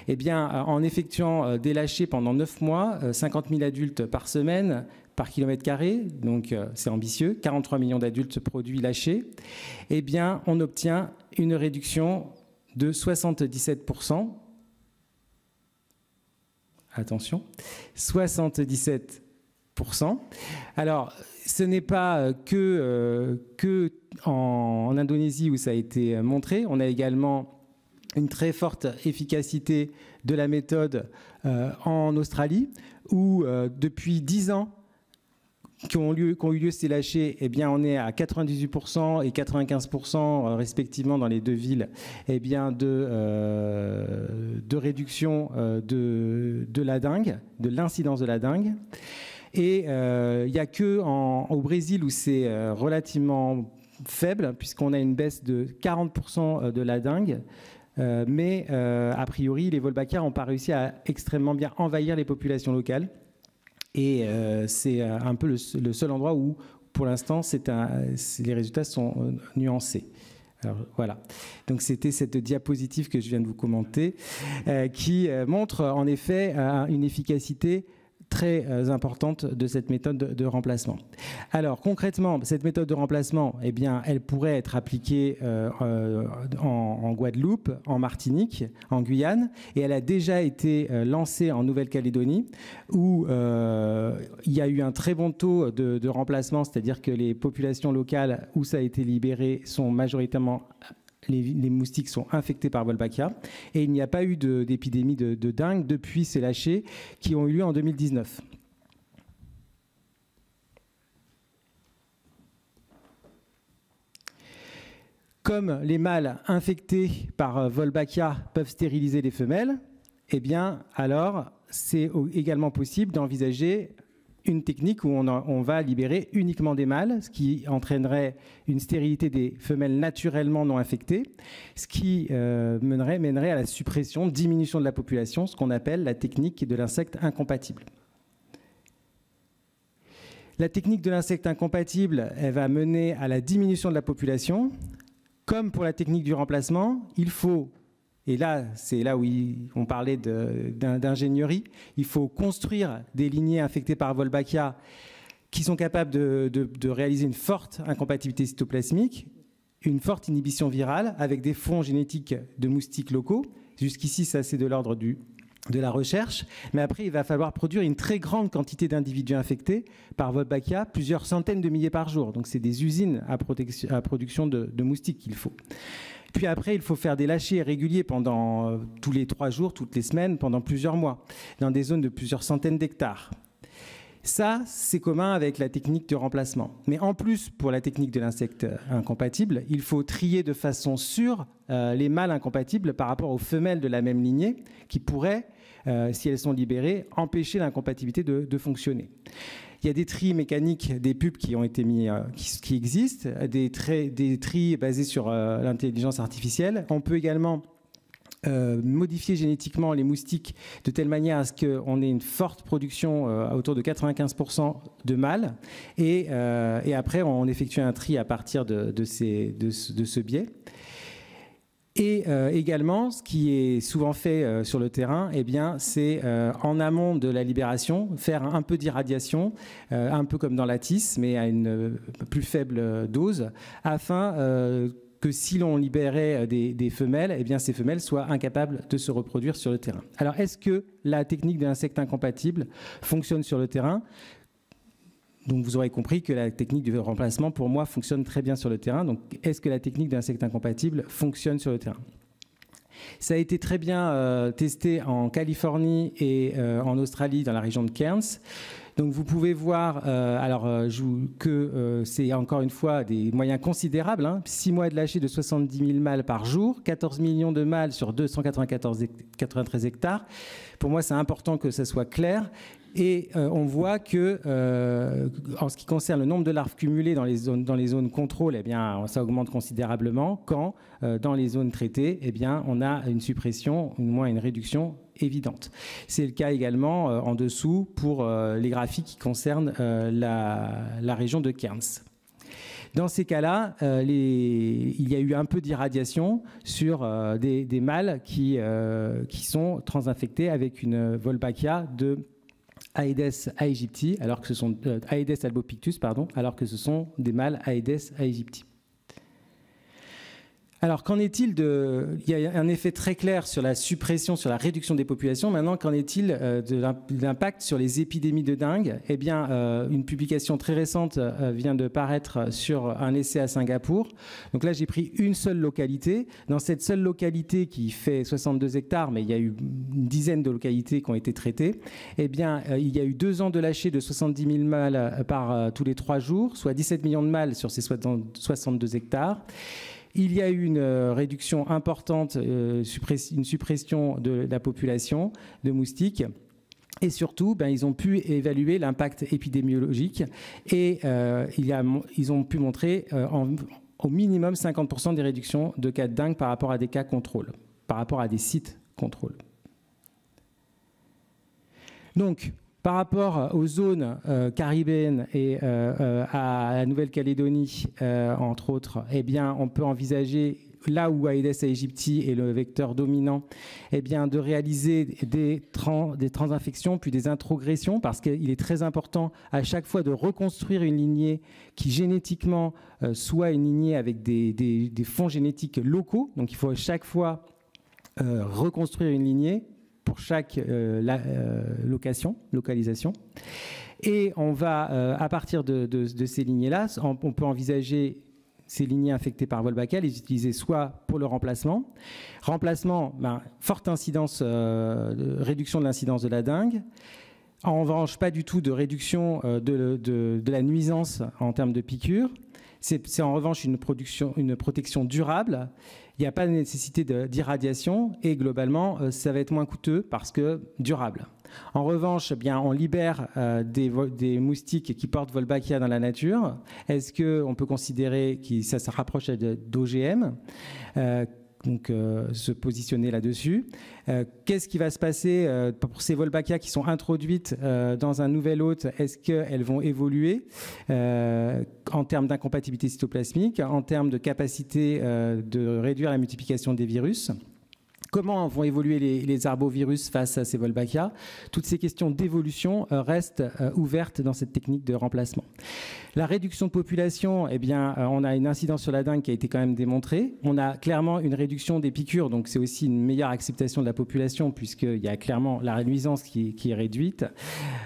Eh bien, en effectuant des lâchers pendant 9 mois, 50 000 adultes par semaine, par kilomètre carré, donc c'est ambitieux, 43 millions d'adultes produits lâchés, eh bien, on obtient une réduction de 77%. Attention, 77%. Alors, ce n'est pas que en Indonésie où ça a été montré. On a également une très forte efficacité de la méthode en Australie, où depuis 10 ans, qu'ont eu lieu ces lâchers, eh bien, on est à 98% et 95% respectivement dans les deux villes, eh bien, de réduction de la dengue, de l'incidence de la dengue. Et il n'y a qu'au Brésil où c'est relativement faible, puisqu'on a une baisse de 40% de la dengue. Mais a priori, les Wolbachia n'ont pas réussi à extrêmement bien envahir les populations locales. Et c'est un peu le seul endroit où, pour l'instant, les résultats sont nuancés. Alors, voilà. Donc, c'était cette diapositive que je viens de vous commenter qui montre en effet une efficacité très importante de cette méthode de remplacement. Alors concrètement, cette méthode de remplacement, eh bien, elle pourrait être appliquée en Guadeloupe, en Martinique, en Guyane, et elle a déjà été lancée en Nouvelle-Calédonie, où il y a eu un très bon taux de remplacement, c'est-à-dire que les populations locales où ça a été libéré sont majoritairement les moustiques sont infectés par Wolbachia et il n'y a pas eu d'épidémie de dengue depuis ces lâchers qui ont eu lieu en 2019. Comme les mâles infectés par Wolbachia peuvent stériliser les femelles, eh bien alors c'est également possible d'envisager une technique où on va libérer uniquement des mâles, ce qui entraînerait une stérilité des femelles naturellement non infectées, ce qui mènerait à la suppression, diminution de la population, ce qu'on appelle la technique de l'insecte incompatible. La technique de l'insecte incompatible, elle va mener à la diminution de la population. Comme pour la technique du remplacement, il faut, et là, c'est là où on parlait d'ingénierie, il faut construire des lignées infectées par Wolbachia qui sont capables de réaliser une forte incompatibilité cytoplasmique, une forte inhibition virale avec des fonds génétiques de moustiques locaux. Jusqu'ici, ça c'est de l'ordre de la recherche, mais après il va falloir produire une très grande quantité d'individus infectés par Wolbachia, plusieurs centaines de milliers par jour. Donc c'est des usines à production de moustiques qu'il faut. Puis après, il faut faire des lâchers réguliers pendant tous les 3 jours, toutes les semaines, pendant plusieurs mois, dans des zones de plusieurs centaines d'hectares. Ça, c'est commun avec la technique de remplacement. Mais en plus, pour la technique de l'insecte incompatible, il faut trier de façon sûre les mâles incompatibles par rapport aux femelles de la même lignée qui pourraient, si elles sont libérées, empêcher l'incompatibilité de fonctionner. Il y a des tris mécaniques des pupes qui ont été mis, qui existent, des tris basés sur l'intelligence artificielle. On peut également modifier génétiquement les moustiques de telle manière à ce qu'on ait une forte production autour de 95% de mâles. Et après, on effectue un tri à partir de ce biais. Et également, ce qui est souvent fait sur le terrain, eh bien, c'est en amont de la libération, faire un peu d'irradiation, un peu comme dans la tisse, mais à une plus faible dose, afin que si l'on libérait des femelles, eh bien, ces femelles soient incapables de se reproduire sur le terrain. Alors, est-ce que la technique de l'insecte incompatible fonctionne sur le terrain ? Donc vous aurez compris que la technique de remplacement, pour moi, fonctionne très bien sur le terrain. Donc est-ce que la technique d'insectes incompatibles fonctionne sur le terrain? Ça a été très bien testé en Californie et en Australie, dans la région de Cairns. Donc vous pouvez voir que c'est encore une fois des moyens considérables. 6 mois de lâcher de 70 000 mâles par jour, 14 millions de mâles sur 293 hectares. Pour moi, c'est important que ça soit clair. Et on voit que, en ce qui concerne le nombre de larves cumulées dans les zones contrôle, eh bien, ça augmente considérablement, quand dans les zones traitées, eh bien, on a une suppression, au moins une réduction évidente. C'est le cas également en dessous pour les graphiques qui concernent la région de Cairns. Dans ces cas-là, il y a eu un peu d'irradiation sur des mâles qui sont transinfectés avec une Wolbachia de Aedes aegypti, alors que ce sont Aedes albopictus, alors que ce sont des mâles Aedes aegypti. Alors, qu'en est-il il y a un effet très clair sur la suppression, sur la réduction des populations. Maintenant, qu'en est-il de l'impact sur les épidémies de dengue? Eh bien, une publication très récente vient de paraître sur un essai à Singapour. Donc là, j'ai pris une seule localité. Dans cette seule localité qui fait 62 hectares, mais il y a eu une dizaine de localités qui ont été traitées, eh bien, il y a eu 2 ans de lâcher de 70 000 mâles par tous les 3 jours, soit 17 millions de mâles sur ces 62 hectares. Il y a eu une réduction importante, une suppression de la population de moustiques. Et surtout, ils ont pu évaluer l'impact épidémiologique et ils ont pu montrer au minimum 50% des réductions de cas de dengue par rapport à des cas contrôle, par rapport à des sites contrôle. Donc, par rapport aux zones caribéennes et à la Nouvelle-Calédonie, entre autres, eh bien, on peut envisager, là où Aedes aegypti est le vecteur dominant, eh bien, de réaliser des transinfections puis des introgressions, parce qu'il est très important à chaque fois de reconstruire une lignée qui génétiquement soit une lignée avec des fonds génétiques locaux. Donc il faut à chaque fois reconstruire une lignée pour chaque localisation. Et on va, à partir de ces lignées-là, on peut envisager ces lignées infectées par Wolbachia, les utiliser soit pour le remplacement, forte incidence, réduction de l'incidence de la dengue. En revanche, pas du tout de réduction de la nuisance en termes de piqûres. C'est en revanche une protection durable. Il n'y a pas de nécessité d'irradiation et globalement, ça va être moins coûteux parce que durable. En revanche, on libère des moustiques qui portent Wolbachia dans la nature. Est-ce qu'on peut considérer que ça se rapproche d'OGM ? Donc, se positionner là-dessus. Qu'est-ce qui va se passer pour ces Wolbachia qui sont introduites dans un nouvel hôte? Est-ce qu'elles vont évoluer en termes d'incompatibilité cytoplasmique, en termes de capacité de réduire la multiplication des virus? Comment vont évoluer les arbovirus face à ces Wolbachia? Toutes ces questions d'évolution restent ouvertes dans cette technique de remplacement. La réduction de population, eh bien, on a une incidence sur la dengue qui a été quand même démontrée. On a clairement une réduction des piqûres, donc c'est aussi une meilleure acceptation de la population puisqu'il y a clairement la nuisance qui est réduite.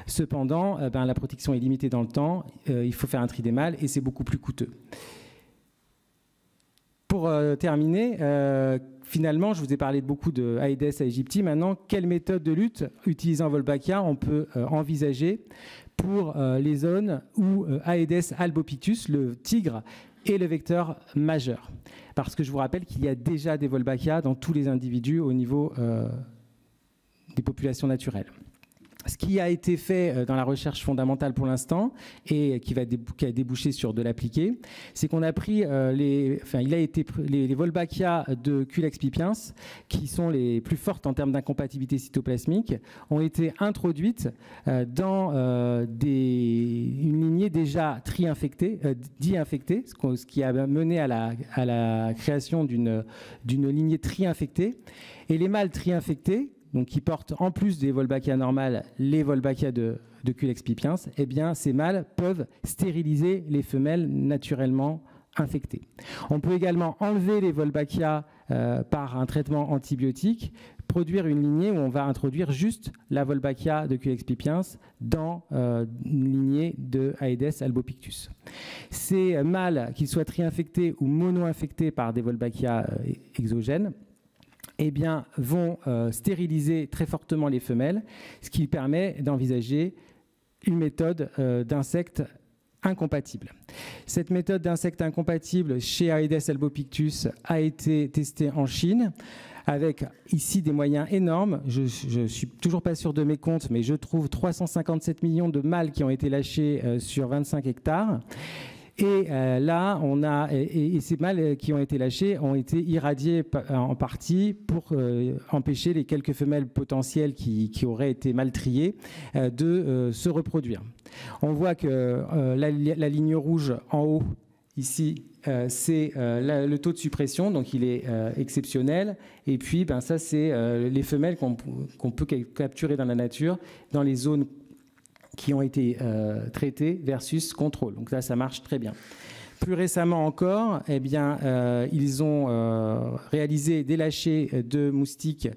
Cependant, la protection est limitée dans le temps, il faut faire un tri des mâles et c'est beaucoup plus coûteux. Pour terminer, finalement, je vous ai parlé beaucoup de Aedes aegypti. Maintenant, quelle méthode de lutte utilisant Wolbachia on peut envisager pour les zones où Aedes albopictus, le tigre, est le vecteur majeur? Parce que je vous rappelle qu'il y a déjà des Wolbachia dans tous les individus au niveau des populations naturelles. Ce qui a été fait dans la recherche fondamentale pour l'instant et qui a débouché sur de l'appliqué, c'est qu'on a pris les Wolbachia de Culex pipiens, qui sont les plus fortes en termes d'incompatibilité cytoplasmique, ont été introduites dans une lignée déjà tri-infectée, ce qui a mené à la création d'une lignée tri-infectée. Et les mâles tri-infectés, donc qui portent en plus des Wolbachia normales, les Wolbachia de Culex pipiens, eh bien, ces mâles peuvent stériliser les femelles naturellement infectés. On peut également enlever les Wolbachia par un traitement antibiotique, produire une lignée où on va introduire juste la Wolbachia de Culex pipiens dans une lignée de Aedes albopictus. Ces mâles, qu'ils soient tri-infectés ou mono-infectés par des Wolbachia exogènes, eh bien, vont stériliser très fortement les femelles, ce qui permet d'envisager une méthode d'insectes incompatible. Cette méthode d'insectes incompatible chez Aedes albopictus a été testée en Chine avec ici des moyens énormes. Je ne suis toujours pas sûr de mes comptes, mais je trouve 357 millions de mâles qui ont été lâchés sur 25 hectares. Et là, on a, et ces mâles qui ont été lâchés ont été irradiés en partie pour empêcher les quelques femelles potentielles qui auraient été mal triées de se reproduire. On voit que la ligne rouge en haut, ici, c'est le taux de suppression, donc il est exceptionnel. Et puis, ça, c'est les femelles qu'on peut capturer dans la nature, dans les zones qui ont été traités versus contrôle. Donc là, ça marche très bien. Plus récemment encore, eh bien, ils ont réalisé des lâchers de moustiques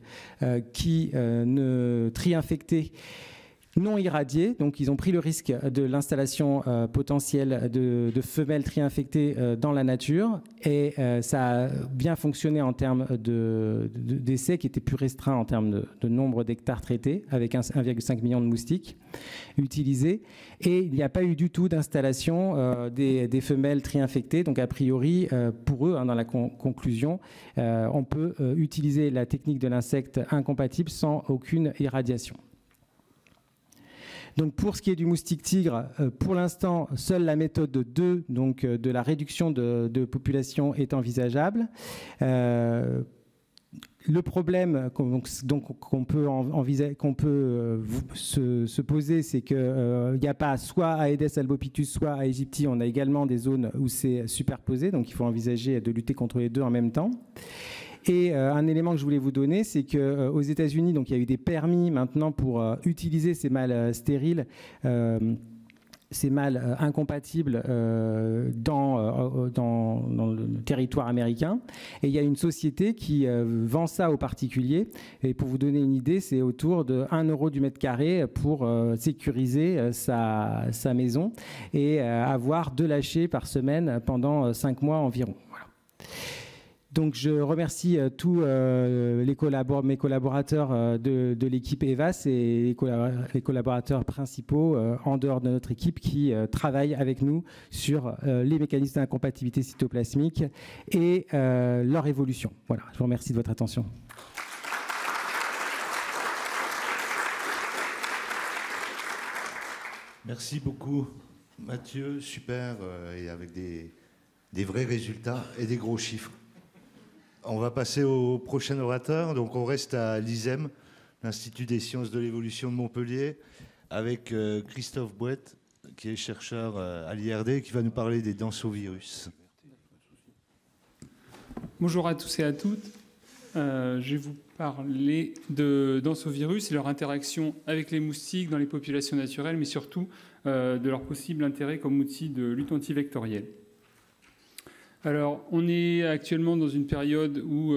qui ne tri-infectés non irradiés. Donc, ils ont pris le risque de l'installation potentielle de femelles tri-infectées dans la nature. Et ça a bien fonctionné en termes d'essais qui étaient plus restreints en termes de nombre d'hectares traités, avec 1,5 million de moustiques utilisés. Et il n'y a pas eu du tout d'installation des femelles tri-infectées. Donc, a priori, pour eux, dans la conclusion, on peut utiliser la technique de l'insecte incompatible sans aucune irradiation. Donc pour ce qui est du moustique tigre, pour l'instant, seule la méthode de 2, donc de la réduction de population est envisageable. Le problème qu'on peut se poser, c'est qu'il n'y a pas soit Aedes albopictus, soit aegypti. On a également des zones où c'est superposé, donc il faut envisager de lutter contre les deux en même temps. Et un élément que je voulais vous donner, c'est qu'aux États-Unis, donc il y a eu des permis maintenant pour utiliser ces mâles stériles, ces mâles incompatibles dans le territoire américain. Et il y a une société qui vend ça aux particuliers. Et pour vous donner une idée, c'est autour de 1 € du mètre carré pour sécuriser sa maison et avoir 2 lâchers par semaine pendant 5 mois environ. Voilà. Donc, je remercie tous mes collaborateurs de l'équipe EVAS et les collaborateurs principaux en dehors de notre équipe qui travaillent avec nous sur les mécanismes d'incompatibilité cytoplasmique et leur évolution. Voilà, je vous remercie de votre attention. Merci beaucoup, Mathieu. Super, et avec des vrais résultats et des gros chiffres. On va passer au prochain orateur. Donc, on reste à l'ISEM, l'Institut des sciences de l'évolution de Montpellier, avec Christophe Bouette, qui est chercheur à l'IRD, qui va nous parler des densovirus. Bonjour à tous et à toutes. Je vais vous parler de densovirus et leur interaction avec les moustiques dans les populations naturelles, mais surtout de leur possible intérêt comme outil de lutte antivectorielle. Alors, on est actuellement dans une période où,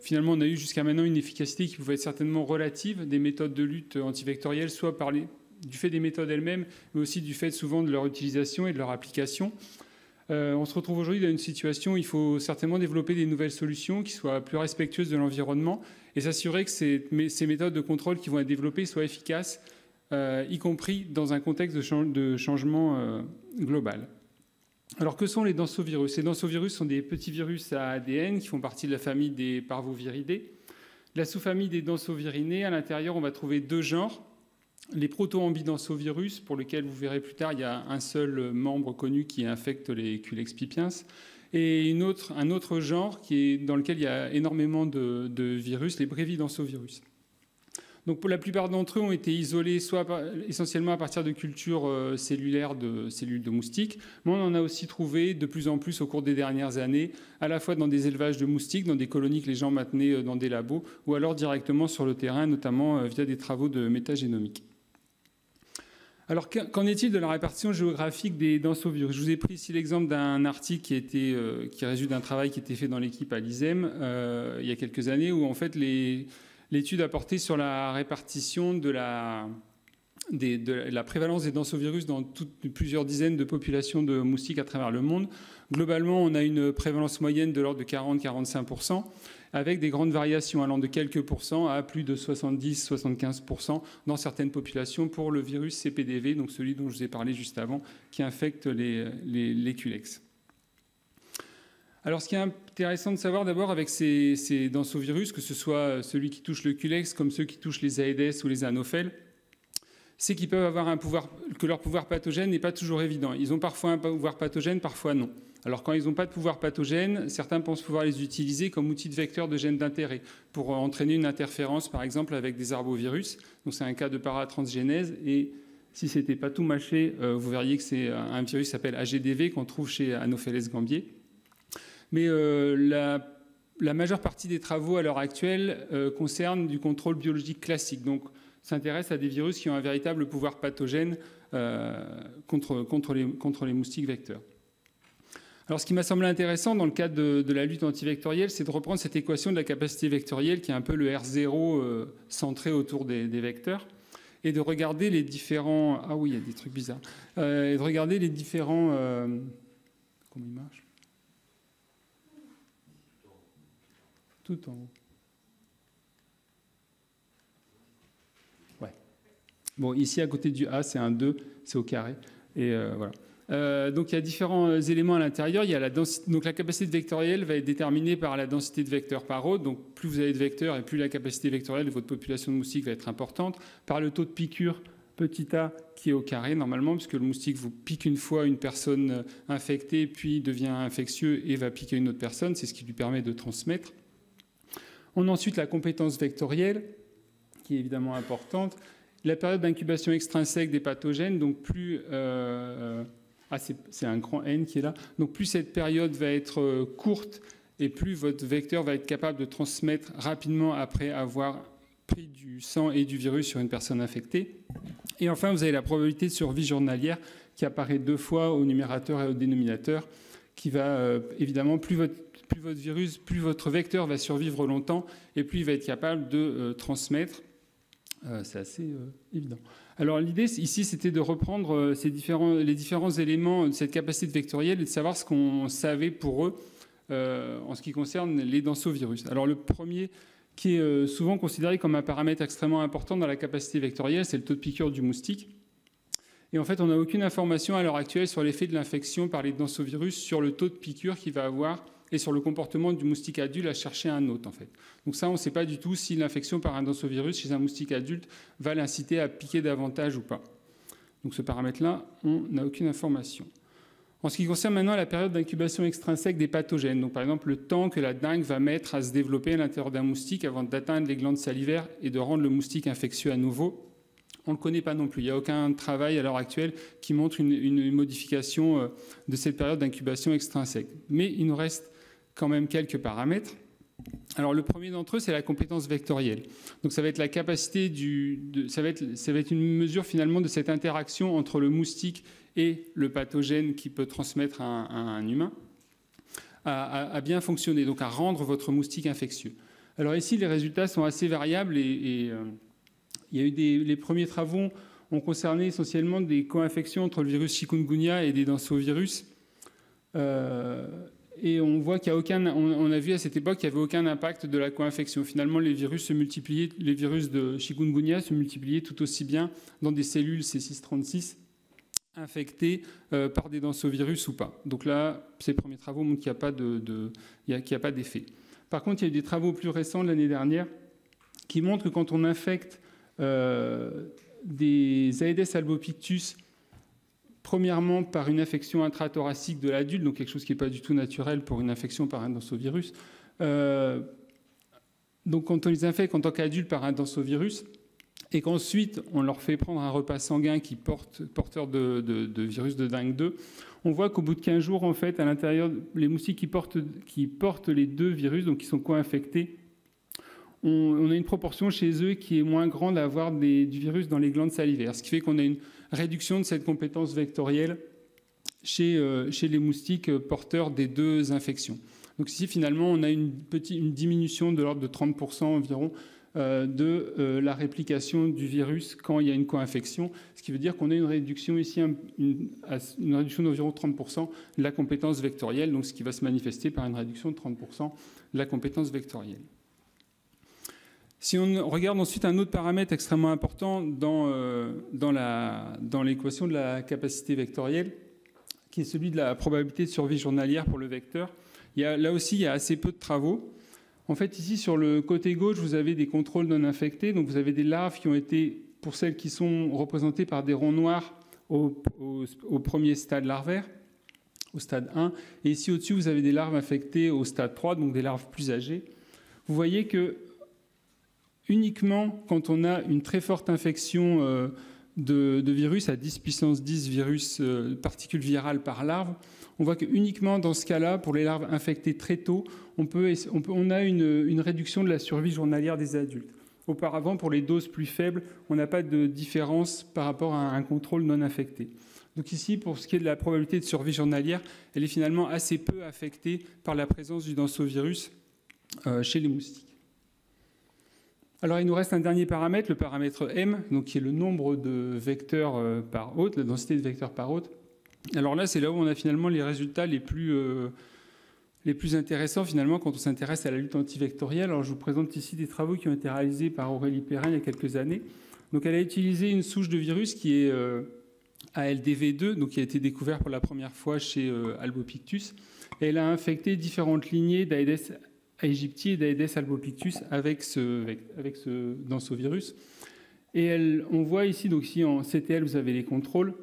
finalement, on a eu jusqu'à maintenant une efficacité qui pouvait être certainement relative des méthodes de lutte antivectorielle, soit du fait des méthodes elles-mêmes, mais aussi du fait souvent de leur utilisation et de leur application. On se retrouve aujourd'hui dans une situation où il faut certainement développer des nouvelles solutions qui soient plus respectueuses de l'environnement et s'assurer que ces méthodes de contrôle qui vont être développées soient efficaces, y compris dans un contexte de changement global. Alors, que sont les densovirus ? Les densovirus sont des petits virus à ADN qui font partie de la famille des parvoviridés. La sous-famille des densovirinés, à l'intérieur, on va trouver 2 genres. Les protoambidensovirus, pour lesquels vous verrez plus tard, il y a un seul membre connu qui infecte les Culex pipiens, et un autre genre dans lequel il y a énormément de virus, les brevidensovirus. Donc, pour la plupart d'entre eux, ont été isolés essentiellement à partir de cultures cellulaires de cellules de moustiques, mais on en a aussi trouvé de plus en plus au cours des dernières années, à la fois dans des élevages de moustiques, dans des colonies que les gens maintenaient dans des labos, ou alors directement sur le terrain, notamment via des travaux de métagénomique. Alors, qu'en est-il de la répartition géographique des densovirus? Je vous ai pris ici l'exemple d'un article qui résulte d'un travail qui était fait dans l'équipe à l'ISEM il y a quelques années, où en fait l'étude a porté sur la répartition de la prévalence des densovirus dans plusieurs dizaines de populations de moustiques à travers le monde. Globalement, on a une prévalence moyenne de l'ordre de 40-45%, avec des grandes variations allant de quelques pourcents à plus de 70-75% dans certaines populations pour le virus CPDV, donc celui dont je vous ai parlé juste avant, qui infecte les culex. Alors, ce qui est intéressant de savoir d'abord avec ces densovirus, que ce soit celui qui touche le culex comme ceux qui touchent les Aedes ou les Anophèles, c'est qu'ils peuvent avoir que leur pouvoir pathogène n'est pas toujours évident. Ils ont parfois un pouvoir pathogène, parfois non. Alors quand ils n'ont pas de pouvoir pathogène, certains pensent pouvoir les utiliser comme outil de vecteur de gènes d'intérêt pour entraîner une interférence, par exemple, avec des arbovirus. Donc c'est un cas de paratransgénèse. Et si ce n'était pas tout mâché, vous verriez que c'est un virus qui s'appelle AGDV qu'on trouve chez Anopheles gambier. Mais la majeure partie des travaux à l'heure actuelle concernent du contrôle biologique classique. Donc s'intéresse à des virus qui ont un véritable pouvoir pathogène contre les moustiques vecteurs. Alors, ce qui m'a semblé intéressant dans le cadre de la lutte antivectorielle, c'est de reprendre cette équation de la capacité vectorielle, qui est un peu le R0 centré autour des vecteurs, et de regarder les différents... Ah oui, il y a des trucs bizarres. Et de regarder les différents... Comment il marche? Tout en haut. Ouais. Bon, ici, à côté du A, c'est un 2, c'est au carré. Et voilà. Donc il y a différents éléments à l'intérieur. Il y a la densité, donc la capacité vectorielle va être déterminée par la densité de vecteurs par hôte. Donc plus vous avez de vecteurs et plus la capacité vectorielle de votre population de moustiques va être importante. Par le taux de piqûre petit a qui est au carré normalement, puisque le moustique vous pique une fois une personne infectée, puis devient infectieux et va piquer une autre personne. C'est ce qui lui permet de transmettre. On a ensuite la compétence vectorielle, qui est évidemment importante. La période d'incubation extrinsèque des pathogènes, donc plus... c'est un grand N qui est là. Donc plus cette période va être courte et plus votre vecteur va être capable de transmettre rapidement après avoir pris du sang et du virus sur une personne infectée. Et enfin, vous avez la probabilité de survie journalière qui apparaît 2 fois au numérateur et au dénominateur, qui va évidemment, plus votre vecteur va survivre longtemps et plus il va être capable de transmettre. C'est assez évident. Alors l'idée ici, c'était de reprendre les différents éléments de cette capacité vectorielle et de savoir ce qu'on savait pour eux en ce qui concerne les densovirus. Alors le premier, qui est souvent considéré comme un paramètre extrêmement important dans la capacité vectorielle, c'est le taux de piqûre du moustique. Et en fait, on n'a aucune information à l'heure actuelle sur l'effet de l'infection par les densovirus sur le taux de piqûre qu'il va avoir et sur le comportement du moustique adulte à chercher un hôte, en fait. Donc ça, on ne sait pas du tout si l'infection par un densovirus chez un moustique adulte va l'inciter à piquer davantage ou pas. Donc ce paramètre-là, on n'a aucune information. En ce qui concerne maintenant la période d'incubation extrinsèque des pathogènes, donc par exemple le temps que la dengue va mettre à se développer à l'intérieur d'un moustique avant d'atteindre les glandes salivaires et de rendre le moustique infectieux à nouveau, on ne le connaît pas non plus. Il n'y a aucun travail à l'heure actuelle qui montre une modification de cette période d'incubation extrinsèque. Mais il nous reste quand même quelques paramètres. Alors le premier d'entre eux, c'est la compétence vectorielle. Donc ça va être la capacité ça va être une mesure finalement de cette interaction entre le moustique et le pathogène qui peut transmettre à un humain à bien fonctionner, donc à rendre votre moustique infectieux. Alors ici, les résultats sont assez variables et il y a eu les premiers travaux ont concerné essentiellement des co-infections entre le virus chikungunya et des densovirus. Et on voit qu'il n'y a aucun... On a vu à cette époque qu'il n'y avait aucun impact de la co-infection. Finalement, les virus de chikungunya se multipliaient tout aussi bien dans des cellules C636 infectées par des densovirus ou pas. Donc là, ces premiers travaux montrent qu'il n'y a pas d'effet. Par contre, il y a eu des travaux plus récents de l'année dernière qui montrent que quand on infecte des Aedes albopictus, premièrement par une infection intrathoracique de l'adulte, donc quelque chose qui n'est pas du tout naturel pour une infection par un densovirus. Donc quand on les infecte en tant qu'adultes par un densovirus, et qu'ensuite on leur fait prendre un repas sanguin qui porteur de virus de dengue 2, on voit qu'au bout de 15 jours, en fait, à l'intérieur, les moustiques qui portent les deux virus, donc qui sont co-infectés, on a une proportion chez eux qui est moins grande à avoir du virus dans les glandes salivaires, ce qui fait qu'on a une réduction de cette compétence vectorielle chez les moustiques porteurs des deux infections. Donc ici, finalement, on a une diminution de l'ordre de 30% environ de la réplication du virus quand il y a une co-infection, ce qui veut dire qu'on a une réduction ici, une réduction d'environ 30% de la compétence vectorielle, donc ce qui va se manifester par une réduction de 30% de la compétence vectorielle. Si on regarde ensuite un autre paramètre extrêmement important dans l'équation de la capacité vectorielle, qui est celui de la probabilité de survie journalière pour le vecteur, là aussi, il y a assez peu de travaux. En fait, ici, sur le côté gauche, vous avez des contrôles non infectés. Donc, vous avez des larves qui ont été, pour celles qui sont représentées par des ronds noirs au premier stade larvaire, au stade 1. Et ici, au-dessus, vous avez des larves infectées au stade 3, donc des larves plus âgées. Vous voyez que uniquement quand on a une très forte infection de virus, à 10 puissance 10 virus particules virales par larve, on voit que uniquement dans ce cas-là, pour les larves infectées très tôt, on a une réduction de la survie journalière des adultes. Auparavant, pour les doses plus faibles, on n'a pas de différence par rapport à un contrôle non infecté. Donc ici, pour ce qui est de la probabilité de survie journalière, elle est finalement assez peu affectée par la présence du densovirus chez les moustiques. Alors il nous reste un dernier paramètre, le paramètre M, donc qui est le nombre de vecteurs par hôte, la densité de vecteurs par hôte. Alors là, c'est là où on a finalement les résultats les plus intéressants finalement quand on s'intéresse à la lutte antivectorielle. Alors je vous présente ici des travaux qui ont été réalisés par Aurélie Perrin il y a quelques années. Donc elle a utilisé une souche de virus qui est ALDV2, donc qui a été découvert pour la première fois chez Albopictus. Et elle a infecté différentes lignées d'Aedes aegypti et d'Aedes albopictus avec ce densovirus. Et on voit ici, donc si en CTL vous avez les contrôles,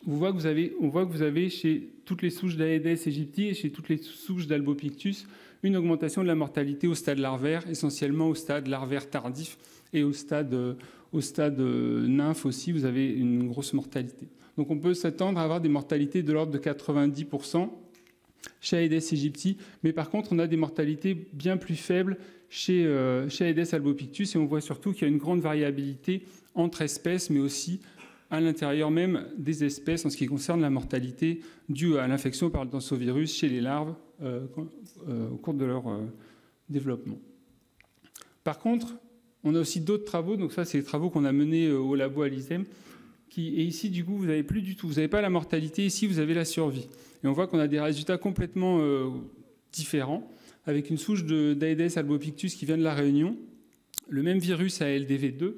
on voit que vous avez chez toutes les souches d'Aedes aegypti et chez toutes les souches d'Albopictus une augmentation de la mortalité au stade larvaire, essentiellement au stade larvaire tardif, et au stade nymphe aussi, vous avez une grosse mortalité. Donc on peut s'attendre à avoir des mortalités de l'ordre de 90% chez Aedes aegypti, mais par contre on a des mortalités bien plus faibles chez Aedes albopictus, et on voit surtout qu'il y a une grande variabilité entre espèces, mais aussi à l'intérieur même des espèces en ce qui concerne la mortalité due à l'infection par le densovirus chez les larves au cours de leur développement. Par contre, on a aussi d'autres travaux, donc ça c'est les travaux qu'on a menés au labo à l'ISEM, et ici du coup vous n'avez plus du tout, vous n'avez pas la mortalité, ici vous avez la survie. Et on voit qu'on a des résultats complètement différents, avec une souche d'Aedes albopictus qui vient de la Réunion, le même virus à LDV2.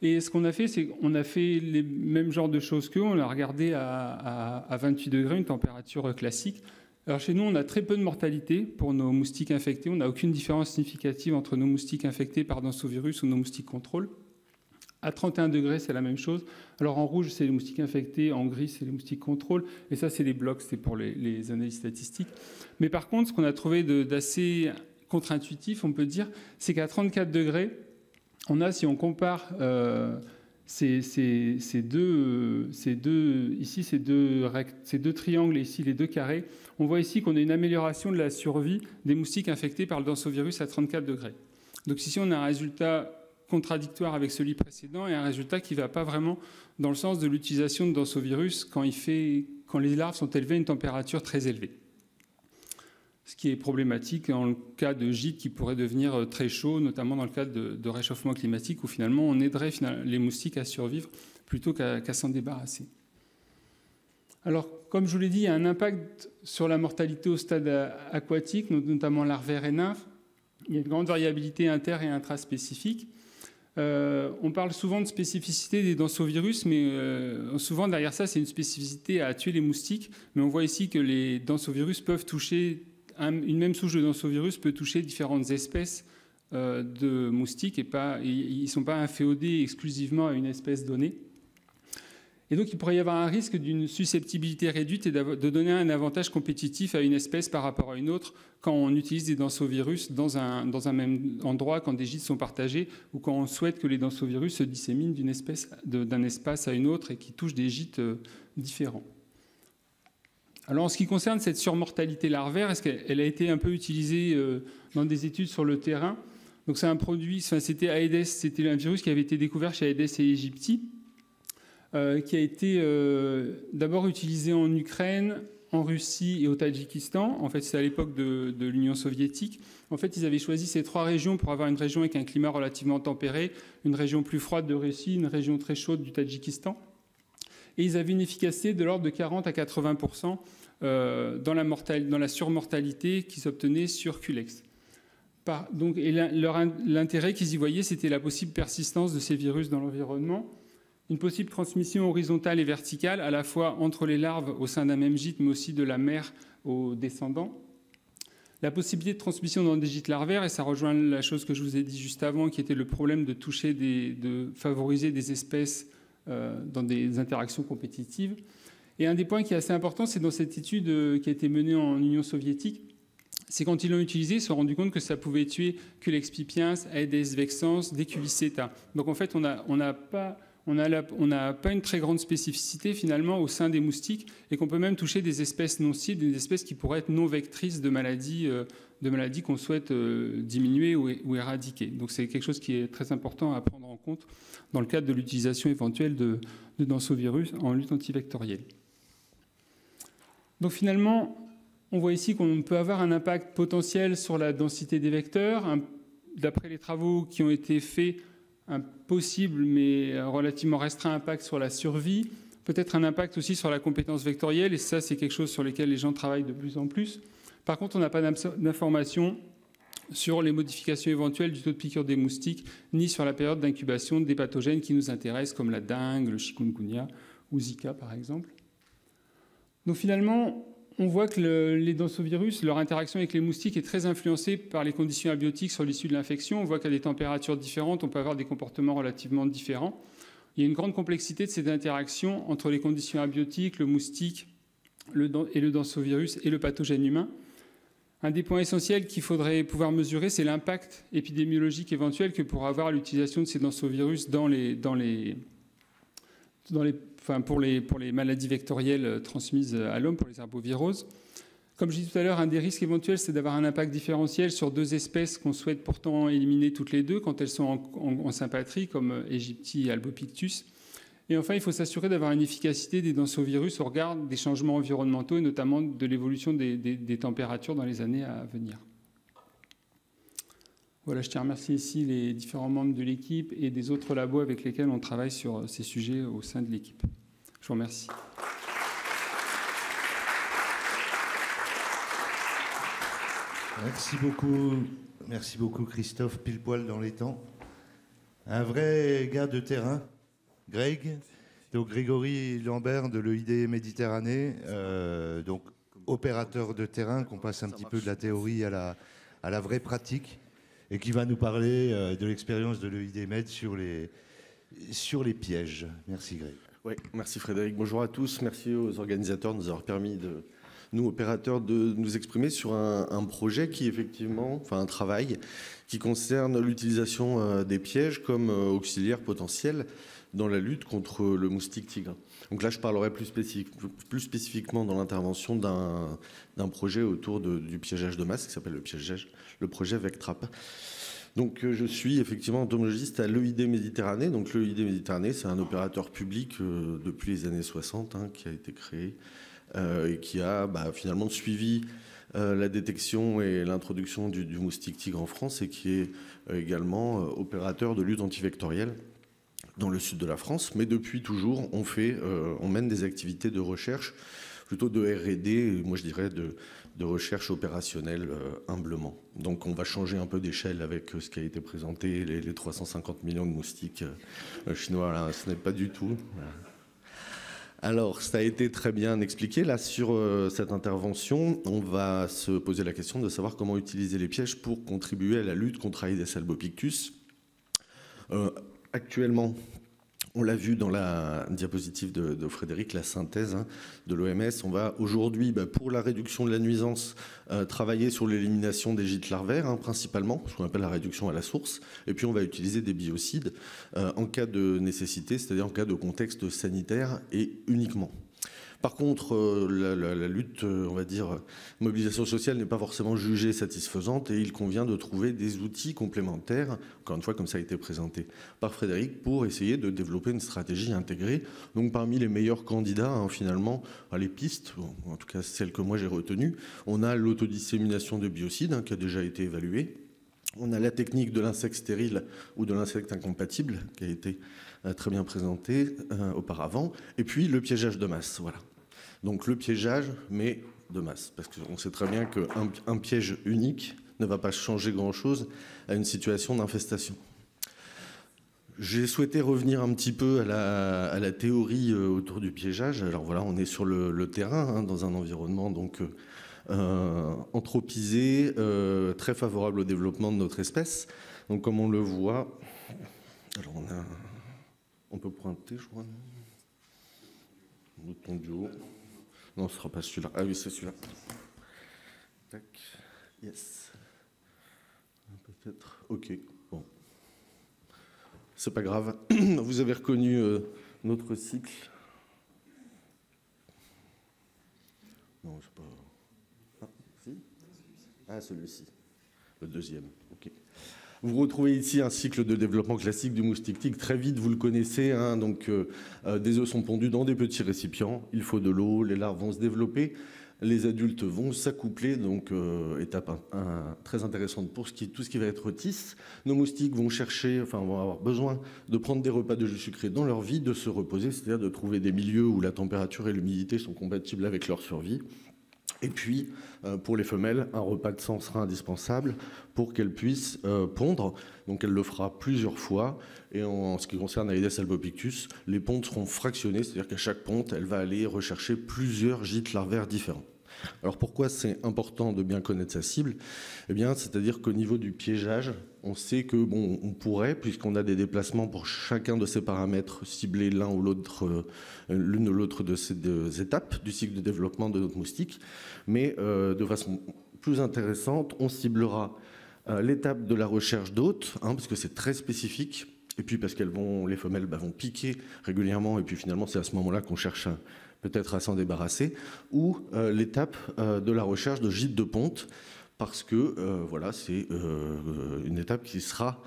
Et ce qu'on a fait, c'est qu'on a fait les mêmes genres de choses qu'eux. On a regardé à 28 degrés, une température classique. Alors chez nous, on a très peu de mortalité pour nos moustiques infectés. On n'a aucune différence significative entre nos moustiques infectés par densovirus ou nos moustiques contrôle. À 31 degrés, c'est la même chose. Alors en rouge, c'est les moustiques infectés, en gris, c'est les moustiques contrôle. Et ça, c'est les blocs, c'est pour les analyses statistiques. Mais par contre, ce qu'on a trouvé d'assez contre-intuitif, on peut dire, c'est qu'à 34 degrés, on a, si on compare ces deux triangles et ici les deux carrés, on voit ici qu'on a une amélioration de la survie des moustiques infectés par le densovirus à 34 degrés. Donc ici, on a un résultat contradictoire avec celui précédent et un résultat qui ne va pas vraiment dans le sens de l'utilisation de densovirus quand les larves sont élevées à une température très élevée. Ce qui est problématique dans le cas de gîtes qui pourraient devenir très chauds, notamment dans le cas de réchauffement climatique, où finalement on aiderait les moustiques à survivre plutôt qu'à s'en débarrasser. Alors, comme je vous l'ai dit, il y a un impact sur la mortalité au stade aquatique, notamment larvaire et nymphe. Il y a une grande variabilité inter- et intraspécifique. On parle souvent de spécificité des densovirus, mais souvent derrière ça, c'est une spécificité à tuer les moustiques. Mais on voit ici que les densovirus peuvent toucher, une même souche de densovirus peut toucher différentes espèces de moustiques et ils ne sont pas inféodés exclusivement à une espèce donnée. Et donc, il pourrait y avoir un risque d'une susceptibilité réduite et de donner un avantage compétitif à une espèce par rapport à une autre quand on utilise des densovirus dans un même endroit, quand des gîtes sont partagés, ou quand on souhaite que les densovirus se disséminent d'un espace à une autre et qui touchent des gîtes différents. Alors, en ce qui concerne cette surmortalité larvaire, est-ce qu'elle a été un peu utilisée dans des études sur le terrain? Donc c'est un produit, c'était Aedes, c'était un virus qui avait été découvert chez Aedes aegypti, qui a été d'abord utilisé en Ukraine, en Russie et au Tadjikistan. En fait, c'est à l'époque de l'Union soviétique. En fait, ils avaient choisi ces 3 régions pour avoir une région avec un climat relativement tempéré, une région plus froide de Russie, une région très chaude du Tadjikistan. Et ils avaient une efficacité de l'ordre de 40 à 80% dans la surmortalité qui s'obtenait sur Culex. L'intérêt qu'ils y voyaient, c'était la possible persistance de ces virus dans l'environnement, une possible transmission horizontale et verticale, à la fois entre les larves au sein d'un même gîte, mais aussi de la mère aux descendants. La possibilité de transmission dans des gîtes larvaires, et ça rejoint la chose que je vous ai dit juste avant, qui était le problème de de favoriser des espèces dans des interactions compétitives. Et un des points qui est assez important, c'est dans cette étude qui a été menée en Union soviétique, c'est quand ils l'ont utilisé, ils se sont rendus compte que ça pouvait tuer Culex pipiens, Aedes vexans, Deculiceta. Donc en fait, on n'a pas une très grande spécificité finalement au sein des moustiques et qu'on peut même toucher des espèces non cibles, des espèces qui pourraient être non vectrices de maladies qu'on souhaite diminuer ou éradiquer. Donc c'est quelque chose qui est très important à prendre en compte dans le cadre de l'utilisation éventuelle de densovirus en lutte antivectorielle. Donc finalement, on voit ici qu'on peut avoir un impact potentiel sur la densité des vecteurs. D'après les travaux qui ont été faits, un possible mais relativement restreint impact sur la survie, peut-être un impact aussi sur la compétence vectorielle, et ça c'est quelque chose sur lequel les gens travaillent de plus en plus. Par contre, on n'a pas d'informations sur les modifications éventuelles du taux de piqûre des moustiques, ni sur la période d'incubation des pathogènes qui nous intéressent, comme la dengue, le chikungunya ou Zika par exemple. Donc finalement, on voit que les densovirus, leur interaction avec les moustiques est très influencée par les conditions abiotiques sur l'issue de l'infection. On voit qu'à des températures différentes, on peut avoir des comportements relativement différents. Il y a une grande complexité de ces interactions entre les conditions abiotiques, le moustique et le densovirus et le pathogène humain. Un des points essentiels qu'il faudrait pouvoir mesurer, c'est l'impact épidémiologique éventuel que pourra avoir l'utilisation de ces densovirus pour les maladies vectorielles transmises à l'homme, pour les herboviroses. Comme je disais tout à l'heure, un des risques éventuels, c'est d'avoir un impact différentiel sur 2 espèces qu'on souhaite pourtant éliminer toutes les 2 quand elles sont en sympatrie, comme Aegypti et Albopictus. Et enfin, il faut s'assurer d'avoir une efficacité des densovirus au regard des changements environnementaux et notamment de l'évolution des températures dans les années à venir. Voilà, je tiens à remercier ici les différents membres de l'équipe et des autres labos avec lesquels on travaille sur ces sujets au sein de l'équipe. Je vous remercie. Merci beaucoup Christophe, pile poil dans les temps. Un vrai gars de terrain, Greg, donc Grégory Lambert de l'EID Méditerranée, donc opérateur de terrain, qu'on passe un petit peu de la théorie à la vraie pratique, et qui va nous parler de l'expérience de l'EID Med sur les pièges. Merci Greg. Oui, merci Frédéric. Bonjour à tous. Merci aux organisateurs de nous avoir permis, nous opérateurs, de nous exprimer sur un projet qui effectivement, un travail qui concerne l'utilisation des pièges comme auxiliaire potentiel dans la lutte contre le moustique tigre. Donc là, je parlerai plus spécifiquement dans l'intervention d'un projet autour du piégeage de masse qui s'appelle le projet Vectrap. Donc je suis effectivement entomologiste à l'EID Méditerranée. Donc l'EID Méditerranée, c'est un opérateur public depuis les années 60 qui a été créé et qui a finalement suivi la détection et l'introduction du moustique tigre en France et qui est également opérateur de lutte antivectorielle dans le sud de la France. Mais depuis toujours, on mène des activités de recherche, plutôt de R&D, moi je dirais de recherche opérationnelle humblement. Donc on va changer un peu d'échelle avec ce qui a été présenté, les 350 millions de moustiques chinois, là, ce n'est pas du tout. Alors, ça a été très bien expliqué. Là, sur cette intervention, on va se poser la question de savoir comment utiliser les pièges pour contribuer à la lutte contre Aedes albopictus. Actuellement, on l'a vu dans la diapositive de Frédéric, la synthèse de l'OMS. On va aujourd'hui, pour la réduction de la nuisance, travailler sur l'élimination des gîtes larvaires, principalement, ce qu'on appelle la réduction à la source. Et puis, on va utiliser des biocides en cas de nécessité, c'est-à-dire en cas de contexte sanitaire et uniquement. Par contre, la lutte, on va dire, mobilisation sociale n'est pas forcément jugée satisfaisante et il convient de trouver des outils complémentaires, encore une fois comme ça a été présenté par Frédéric, pour essayer de développer une stratégie intégrée. Donc parmi les meilleurs candidats, finalement, à les pistes, en tout cas celles que moi j'ai retenues, on a l'autodissémination de biocides qui a déjà été évaluée. On a la technique de l'insecte stérile ou de l'insecte incompatible qui a été très bien présenté auparavant. Et puis le piégeage de masse. Voilà. Donc le piégeage, mais de masse. Parce qu'on sait très bien qu'un piège unique ne va pas changer grand-chose à une situation d'infestation. J'ai souhaité revenir un petit peu à la théorie autour du piégeage. Alors voilà, on est sur le terrain, dans un environnement donc anthropisé, très favorable au développement de notre espèce. Donc comme on le voit, alors on peut pointer, je crois, le bouton du haut. Non, ce ne sera pas celui-là. Ah oui, c'est celui-là. Tac, yes. Peut-être, ok, bon. C'est pas grave. Vous avez reconnu notre cycle. Non, je sais pas. Ah, celui-ci, le deuxième. Okay. Vous retrouvez ici un cycle de développement classique du moustique tigre. Très vite, vous le connaissez. Donc, des œufs sont pondus dans des petits récipients. Il faut de l'eau. Les larves vont se développer. Les adultes vont s'accoupler. Donc, étape très intéressante pour tout ce qui va être tisse. Nos moustiques vont vont avoir besoin de prendre des repas de jus sucré dans leur vie, de se reposer, c'est-à-dire de trouver des milieux où la température et l'humidité sont compatibles avec leur survie. Et puis, pour les femelles, un repas de sang sera indispensable pour qu'elles puissent pondre. Donc, elle le fera plusieurs fois. Et en ce qui concerne Aedes albopictus, les pontes seront fractionnées, c'est-à-dire qu'à chaque ponte, elle va aller rechercher plusieurs gîtes larvaires différents. Alors, pourquoi c'est important de bien connaître sa cible ? Eh bien, c'est-à-dire qu'au niveau du piégeage, on sait que, on pourrait, puisqu'on a des déplacements pour chacun de ces paramètres, cibler l'une ou l'autre de ces deux étapes du cycle de développement de notre moustique. Mais de façon plus intéressante, on ciblera l'étape de la recherche d'hôtes, parce que c'est très spécifique, et puis parce les femelles vont piquer régulièrement, et puis finalement, c'est à ce moment-là qu'on cherche peut-être à s'en débarrasser, ou l'étape de la recherche de gîtes de ponte, parce que voilà, c'est une étape qui sera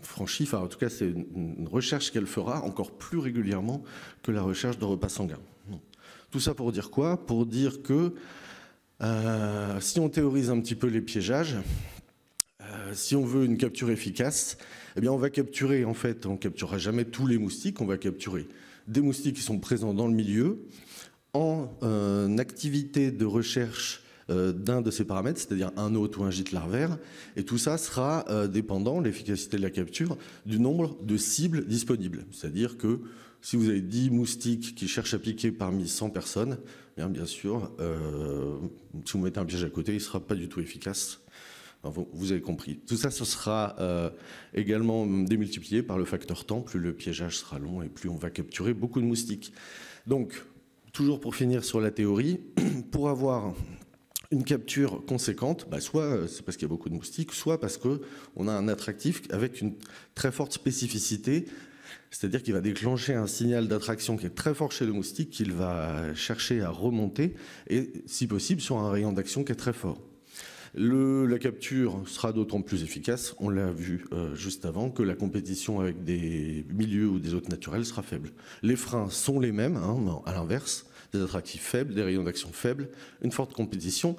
franchie, enfin en tout cas c'est une recherche qu'elle fera encore plus régulièrement que la recherche de repas sanguins. Tout ça pour dire quoi ? Pour dire que si on théorise un petit peu les piégeages, si on veut une capture efficace, eh bien on va capturer, en fait, on ne capturera jamais tous les moustiques, on va capturer des moustiques qui sont présents dans le milieu en activité de recherche d'un de ces paramètres, c'est-à-dire un hôte ou un gîte larvaire, et tout ça sera dépendant, l'efficacité de la capture, du nombre de cibles disponibles. C'est-à-dire que si vous avez 10 moustiques qui cherchent à piquer parmi 100 personnes, bien sûr, si vous mettez un piège à côté, il ne sera pas du tout efficace. Vous avez compris. Tout ça, ce sera également démultiplié par le facteur temps. Plus le piégeage sera long et plus on va capturer beaucoup de moustiques. Donc, toujours pour finir sur la théorie, pour avoir une capture conséquente, soit c'est parce qu'il y a beaucoup de moustiques, soit parce qu'on a un attractif avec une très forte spécificité, c'est-à-dire qu'il va déclencher un signal d'attraction qui est très fort chez le moustique, qu'il va chercher à remonter, et si possible sur un rayon d'action qui est très fort. La capture sera d'autant plus efficace, on l'a vu juste avant, que la compétition avec des milieux ou des hôtes naturels sera faible. Les freins sont les mêmes, à l'inverse, des attractifs faibles, des rayons d'action faibles, une forte compétition,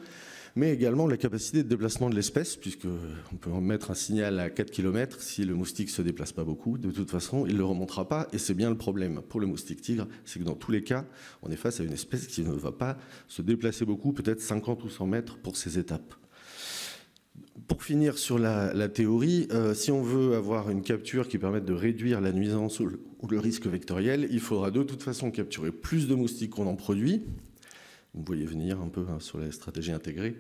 mais également la capacité de déplacement de l'espèce, puisqu'on peut mettre un signal à 4 km, si le moustique ne se déplace pas beaucoup, de toute façon, il ne le remontera pas, et c'est bien le problème pour le moustique tigre, c'est que dans tous les cas, on est face à une espèce qui ne va pas se déplacer beaucoup, peut-être 50 ou 100 mètres pour ces étapes. Pour finir sur la théorie, si on veut avoir une capture qui permette de réduire la nuisance ou le risque vectoriel, il faudra de toute façon capturer plus de moustiques qu'on en produit. Vous voyez venir un peu sur la stratégie intégrée.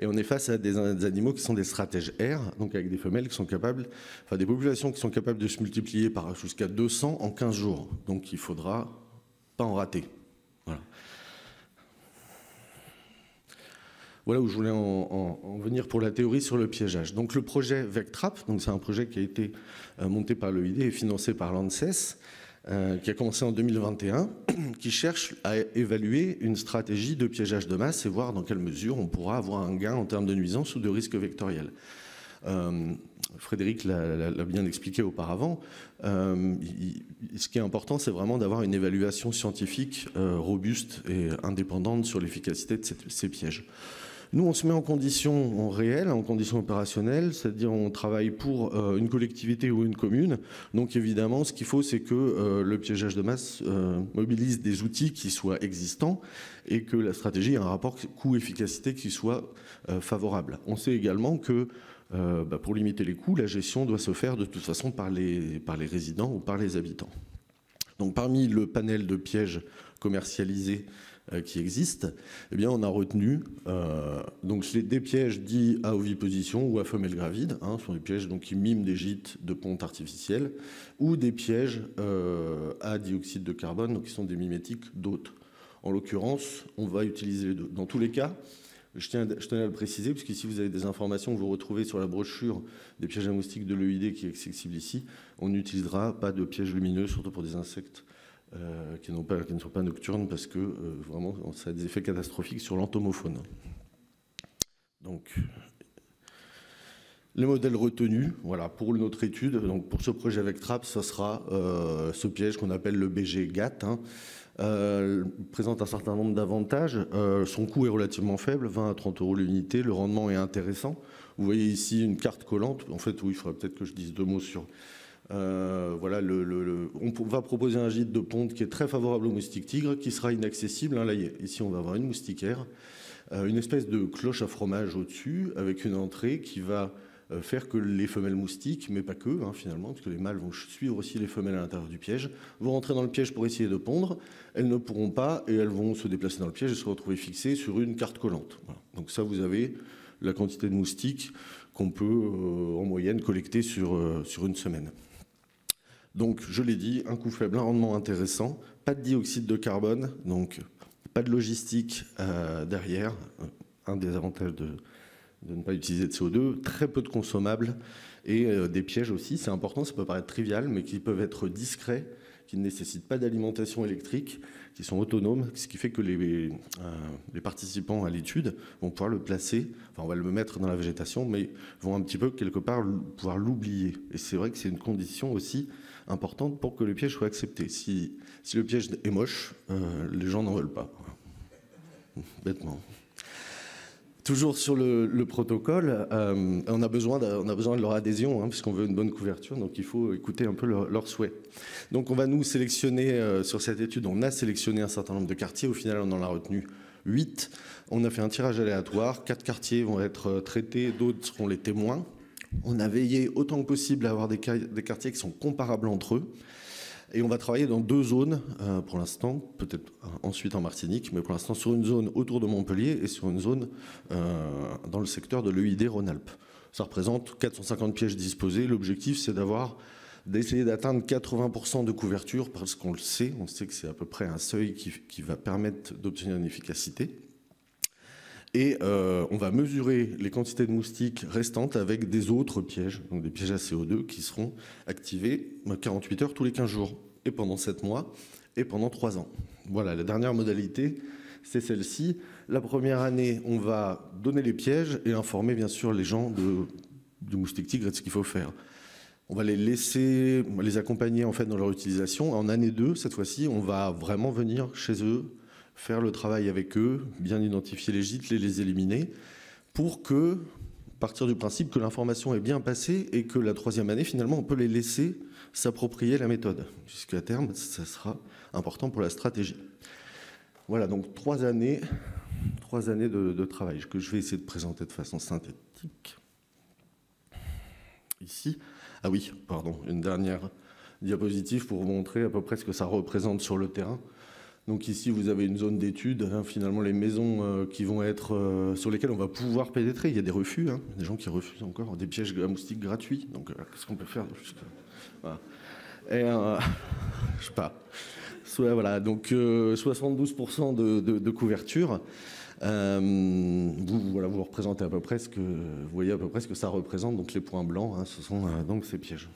Et on est face à des animaux qui sont des stratèges R, donc avec des femelles qui sont capables, enfin des populations qui sont capables de se multiplier par jusqu'à 200 en 15 jours. Donc il faudra pas en rater. Voilà où je voulais en venir pour la théorie sur le piégeage. Donc le projet VecTrap, c'est un projet qui a été monté par l'OID et financé par l'ANSES, qui a commencé en 2021, qui cherche à évaluer une stratégie de piégeage de masse et voir dans quelle mesure on pourra avoir un gain en termes de nuisance ou de risque vectoriel. Frédéric l'a bien expliqué auparavant. Ce qui est important, c'est vraiment d'avoir une évaluation scientifique robuste et indépendante sur l'efficacité de ces pièges. Nous, on se met en conditions réelles, en conditions opérationnelles, c'est-à-dire on travaille pour une collectivité ou une commune. Donc évidemment, ce qu'il faut, c'est que le piégeage de masse mobilise des outils qui soient existants et que la stratégie ait un rapport coût-efficacité qui soit favorable. On sait également que pour limiter les coûts, la gestion doit se faire de toute façon par les résidents ou par les habitants. Donc parmi le panel de pièges commercialisés qui existent, eh bien, on a retenu donc des pièges dits à oviposition ou à femelles gravides, ce sont des pièges donc, qui miment des gîtes de pontes artificielles, ou des pièges à dioxyde de carbone, donc qui sont des mimétiques d'hôtes. En l'occurrence, on va utiliser les deux. Dans tous les cas, je tenais à le préciser, parce qu'ici vous avez des informations que vous retrouvez sur la brochure des pièges à moustiques de l'EID qui est accessible ici. On n'utilisera pas de pièges lumineux, surtout pour des insectes qui ne sont pas nocturnes, parce que vraiment ça a des effets catastrophiques sur l'entomofaune. Donc, les modèles retenus, voilà, pour notre étude, donc pour ce projet avec TRAPS, ça sera ce piège qu'on appelle le BG-GATT. Présente un certain nombre d'avantages. Son coût est relativement faible, 20 à 30 € l'unité. Le rendement est intéressant. Vous voyez ici une carte collante. En fait, oui, il faudrait peut-être que je dise deux mots sur... voilà, on va proposer un gîte de ponte qui est très favorable aux moustiques tigres, qui sera inaccessible. Là, ici, on va avoir une moustiquaire, une espèce de cloche à fromage au-dessus, avec une entrée qui va faire que les femelles moustiques, mais pas que finalement, parce que les mâles vont suivre aussi les femelles à l'intérieur du piège, vont rentrer dans le piège pour essayer de pondre. Elles ne pourront pas et elles vont se déplacer dans le piège et se retrouver fixées sur une carte collante. Voilà. Donc ça, vous avez la quantité de moustiques qu'on peut en moyenne collecter sur une semaine. Donc, je l'ai dit, un coût faible, un rendement intéressant, pas de dioxyde de carbone, donc pas de logistique derrière, un des avantages de ne pas utiliser de CO2, très peu de consommables et des pièges aussi, c'est important, ça peut paraître trivial, mais qui peuvent être discrets, qui ne nécessitent pas d'alimentation électrique, qui sont autonomes, ce qui fait que les participants à l'étude vont pouvoir le placer, enfin on va le mettre dans la végétation, mais vont un petit peu quelque part pouvoir l'oublier. Et c'est vrai que c'est une condition aussi importante pour que le piège soit accepté. Si le piège est moche, les gens n'en veulent pas. Bêtement. Toujours sur le protocole, on a besoin de leur adhésion, puisqu'on veut une bonne couverture, donc il faut écouter un peu leurs souhaits. Donc on va nous sélectionner, sur cette étude, on a sélectionné un certain nombre de quartiers, au final on en a retenu 8. On a fait un tirage aléatoire, 4 quartiers vont être traités, d'autres seront les témoins. On a veillé autant que possible à avoir des quartiers qui sont comparables entre eux. Et on va travailler dans 2 zones pour l'instant, peut-être ensuite en Martinique, mais pour l'instant sur une zone autour de Montpellier et sur une zone dans le secteur de l'EID Rhône-Alpes. Ça représente 450 pièges disposés. L'objectif, c'est d'essayer d'atteindre 80% de couverture, parce qu'on le sait, on sait que c'est à peu près un seuil qui va permettre d'obtenir une efficacité. Et on va mesurer les quantités de moustiques restantes avec des autres pièges, donc des pièges à CO2 qui seront activés 48 heures tous les 15 jours, et pendant 7 mois, et pendant 3 ans. Voilà, la dernière modalité, c'est celle-ci. La première année, on va donner les pièges et informer bien sûr les gens du moustique tigre et de ce qu'il faut faire. On va les accompagner en fait dans leur utilisation. En année 2, cette fois-ci, on va vraiment venir chez eux, faire le travail avec eux, bien identifier les gîtes, les éliminer, pour partir du principe que l'information est bien passée et que la 3e année, finalement, on peut les laisser s'approprier la méthode, puisqu'à terme, ça sera important pour la stratégie. Voilà, donc 3 années de travail, que je vais essayer de présenter de façon synthétique. Ici, ah oui, pardon, une dernière diapositive pour vous montrer à peu près ce que ça représente sur le terrain. Donc ici, vous avez une zone d'étude, finalement les maisons qui vont être sur lesquelles on va pouvoir pénétrer. Il y a des refus, des gens qui refusent encore des pièges à moustiques gratuits. Donc qu'est-ce qu'on peut faire? Voilà. Et je sais pas. Voilà, donc 72% de couverture. Vous représentez à peu près vous voyez à peu près ce que ça représente. Donc les points blancs, ce sont donc ces pièges.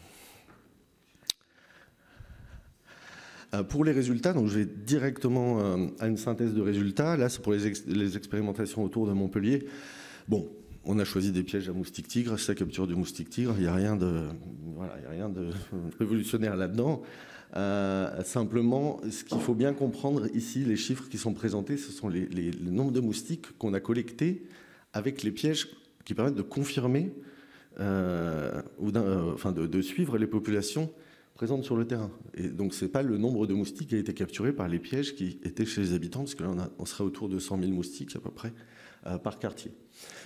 Pour les résultats, donc je vais directement à une synthèse de résultats. Là, c'est pour les expérimentations autour de Montpellier. Bon, on a choisi des pièges à moustique tigre, c'est la capture du moustique tigre. Il n'y a rien de révolutionnaire là-dedans. Simplement, ce qu'il faut bien comprendre ici, les chiffres qui sont présentés, ce sont le nombre de moustiques qu'on a collectés avec les pièges qui permettent de confirmer de suivre les populations présentes sur le terrain. Et donc, ce n'est pas le nombre de moustiques qui a été capturé par les pièges qui étaient chez les habitants, parce que là, on serait autour de 100 000 moustiques à peu près par quartier.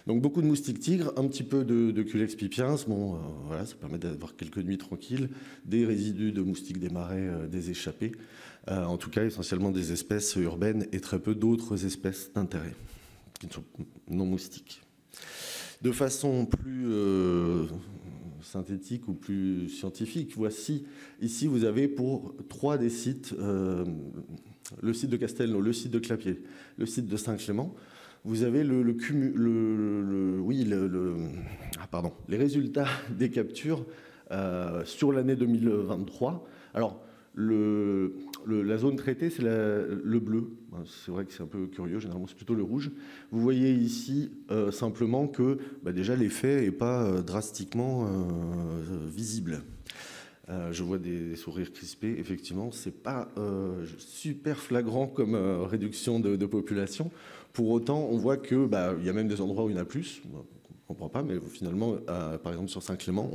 Donc, beaucoup de moustiques tigres, un petit peu de Culex pipiens. Bon, voilà, ça permet d'avoir quelques nuits tranquilles. Des résidus de moustiques des marais, des échappés. En tout cas, essentiellement des espèces urbaines et très peu d'autres espèces d'intérêt qui ne sont non moustiques. De façon plus synthétique ou plus scientifique, voici, ici vous avez pour 3 des sites, le site de Castelnau, le site de Clapier, le site de Saint-Clément, vous avez les résultats des captures sur l'année 2023. Alors, la zone traitée, c'est le bleu. C'est vrai que c'est un peu curieux, généralement c'est plutôt le rouge. Vous voyez ici simplement que déjà l'effet n'est pas drastiquement visible. Je vois des sourires crispés, effectivement, c'est pas super flagrant comme réduction de population. Pour autant, on voit que il y a même des endroits où il y en a plus. On ne comprend pas, mais finalement, par exemple sur Saint-Clément,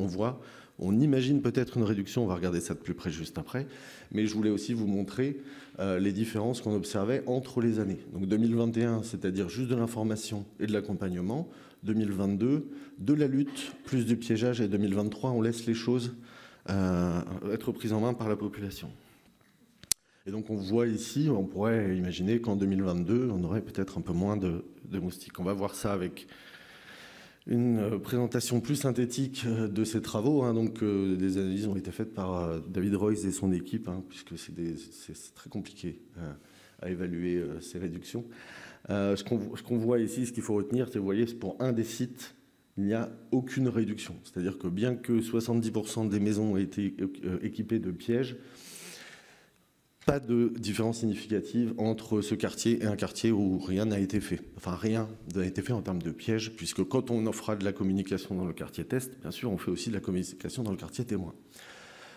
on imagine peut-être une réduction, on va regarder ça de plus près juste après, mais je voulais aussi vous montrer les différences qu'on observait entre les années. Donc 2021, c'est-à-dire juste de l'information et de l'accompagnement. 2022, de la lutte, plus du piégeage, et 2023, on laisse les choses être prises en main par la population. Et donc on voit ici, on pourrait imaginer qu'en 2022, on aurait peut-être un peu moins de moustiques. On va voir ça avec une présentation plus synthétique de ces travaux. Donc, des analyses ont été faites par David Royce et son équipe, puisque c'est très compliqué à évaluer ces réductions. Ce qu'on voit ici, ce qu'il faut retenir, c'est, vous voyez, pour un des sites, il n'y a aucune réduction. C'est-à-dire que bien que 70% des maisons ont été équipées de pièges, pas de différence significative entre ce quartier et un quartier où rien n'a été fait. Enfin, rien n'a été fait en termes de pièges, puisque quand on offrira de la communication dans le quartier test, bien sûr, on fait aussi de la communication dans le quartier témoin.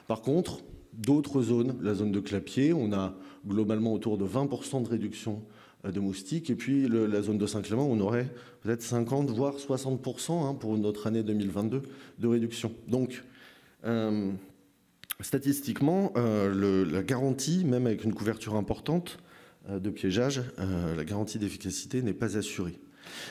Par contre, d'autres zones, la zone de Clapier, on a globalement autour de 20% de réduction de moustiques, et puis la zone de Saint-Clément, on aurait peut-être 50, voire 60% pour notre année 2022 de réduction. Donc, statistiquement, la garantie, même avec une couverture importante de piégeage, la garantie d'efficacité n'est pas assurée.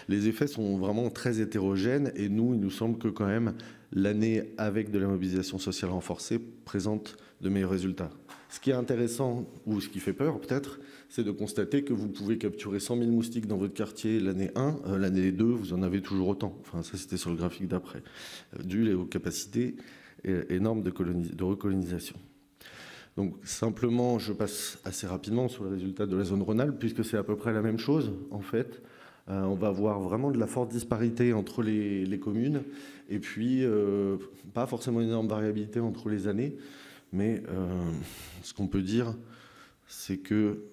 Les effets sont vraiment très hétérogènes et il nous semble que quand même l'année avec de la mobilisation sociale renforcée présente de meilleurs résultats. Ce qui est intéressant, ou ce qui fait peur peut-être, c'est de constater que vous pouvez capturer 100 000 moustiques dans votre quartier l'année 1, l'année 2, vous en avez toujours autant. Enfin, ça c'était sur le graphique d'après, dû aux capacités énorme de recolonisation. Donc simplement, je passe assez rapidement sur les résultats de la zone Rhône-Alpes, puisque c'est à peu près la même chose, en fait. On va voir vraiment de la forte disparité entre les communes, et puis pas forcément une énorme variabilité entre les années, mais ce qu'on peut dire, c'est que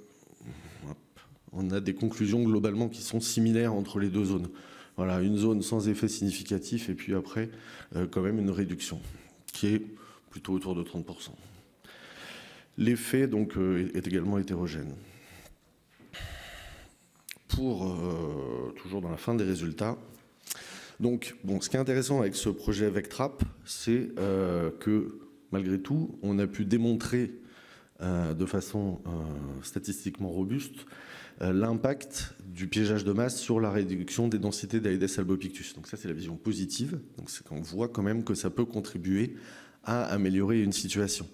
on a des conclusions globalement qui sont similaires entre les deux zones. Voilà, une zone sans effet significatif, et puis après, quand même une réduction, qui est plutôt autour de 30%. L'effet, donc, est également hétérogène. Toujours dans la fin des résultats. Donc, bon, ce qui est intéressant avec ce projet Vectrap, c'est que, malgré tout, on a pu démontrer de façon statistiquement robuste l'impact du piégeage de masse sur la réduction des densités d'Aedes albopictus. Donc ça, c'est la vision positive. Donc c'est qu'on voit quand même que ça peut contribuer à améliorer une situation.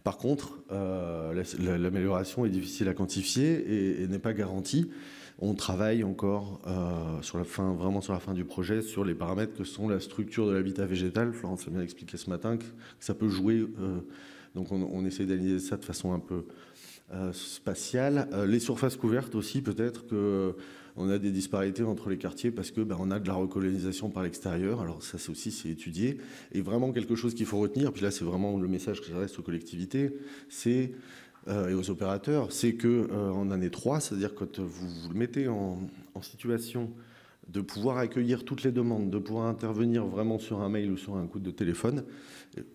Par contre, l'amélioration est difficile à quantifier et n'est pas garantie. On travaille encore vraiment sur la fin du projet, sur les paramètres que sont la structure de l'habitat végétal. Florence a bien expliqué ce matin que ça peut jouer. Donc on essaie d'analyser ça de façon un peu spatiale. Les surfaces couvertes aussi, peut-être qu'on a des disparités entre les quartiers parce que on a de la recolonisation par l'extérieur. Alors ça, c'est étudié. Et vraiment quelque chose qu'il faut retenir, puis là c'est vraiment le message que j'adresse aux collectivités, c'est et aux opérateurs, c'est qu'en année 3, c'est-à-dire quand vous le mettez en situation de pouvoir accueillir toutes les demandes, de pouvoir intervenir vraiment sur un mail ou sur un coup de téléphone,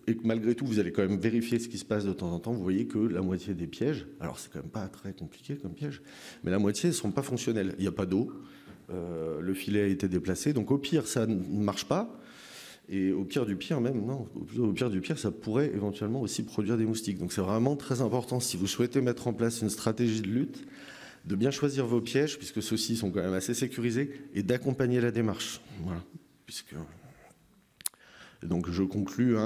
et que malgré tout, vous allez quand même vérifier ce qui se passe de temps en temps, vous voyez que la moitié des pièges, alors c'est quand même pas très compliqué comme piège, mais la moitié ne sont pas fonctionnels. Il n'y a pas d'eau, le filet a été déplacé, donc au pire, ça ne marche pas. Et au pire du pire même, non, au pire du pire, ça pourrait éventuellement aussi produire des moustiques. Donc c'est vraiment très important, si vous souhaitez mettre en place une stratégie de lutte, de bien choisir vos pièges, puisque ceux-ci sont quand même assez sécurisés, et d'accompagner la démarche. Voilà. Donc je conclus,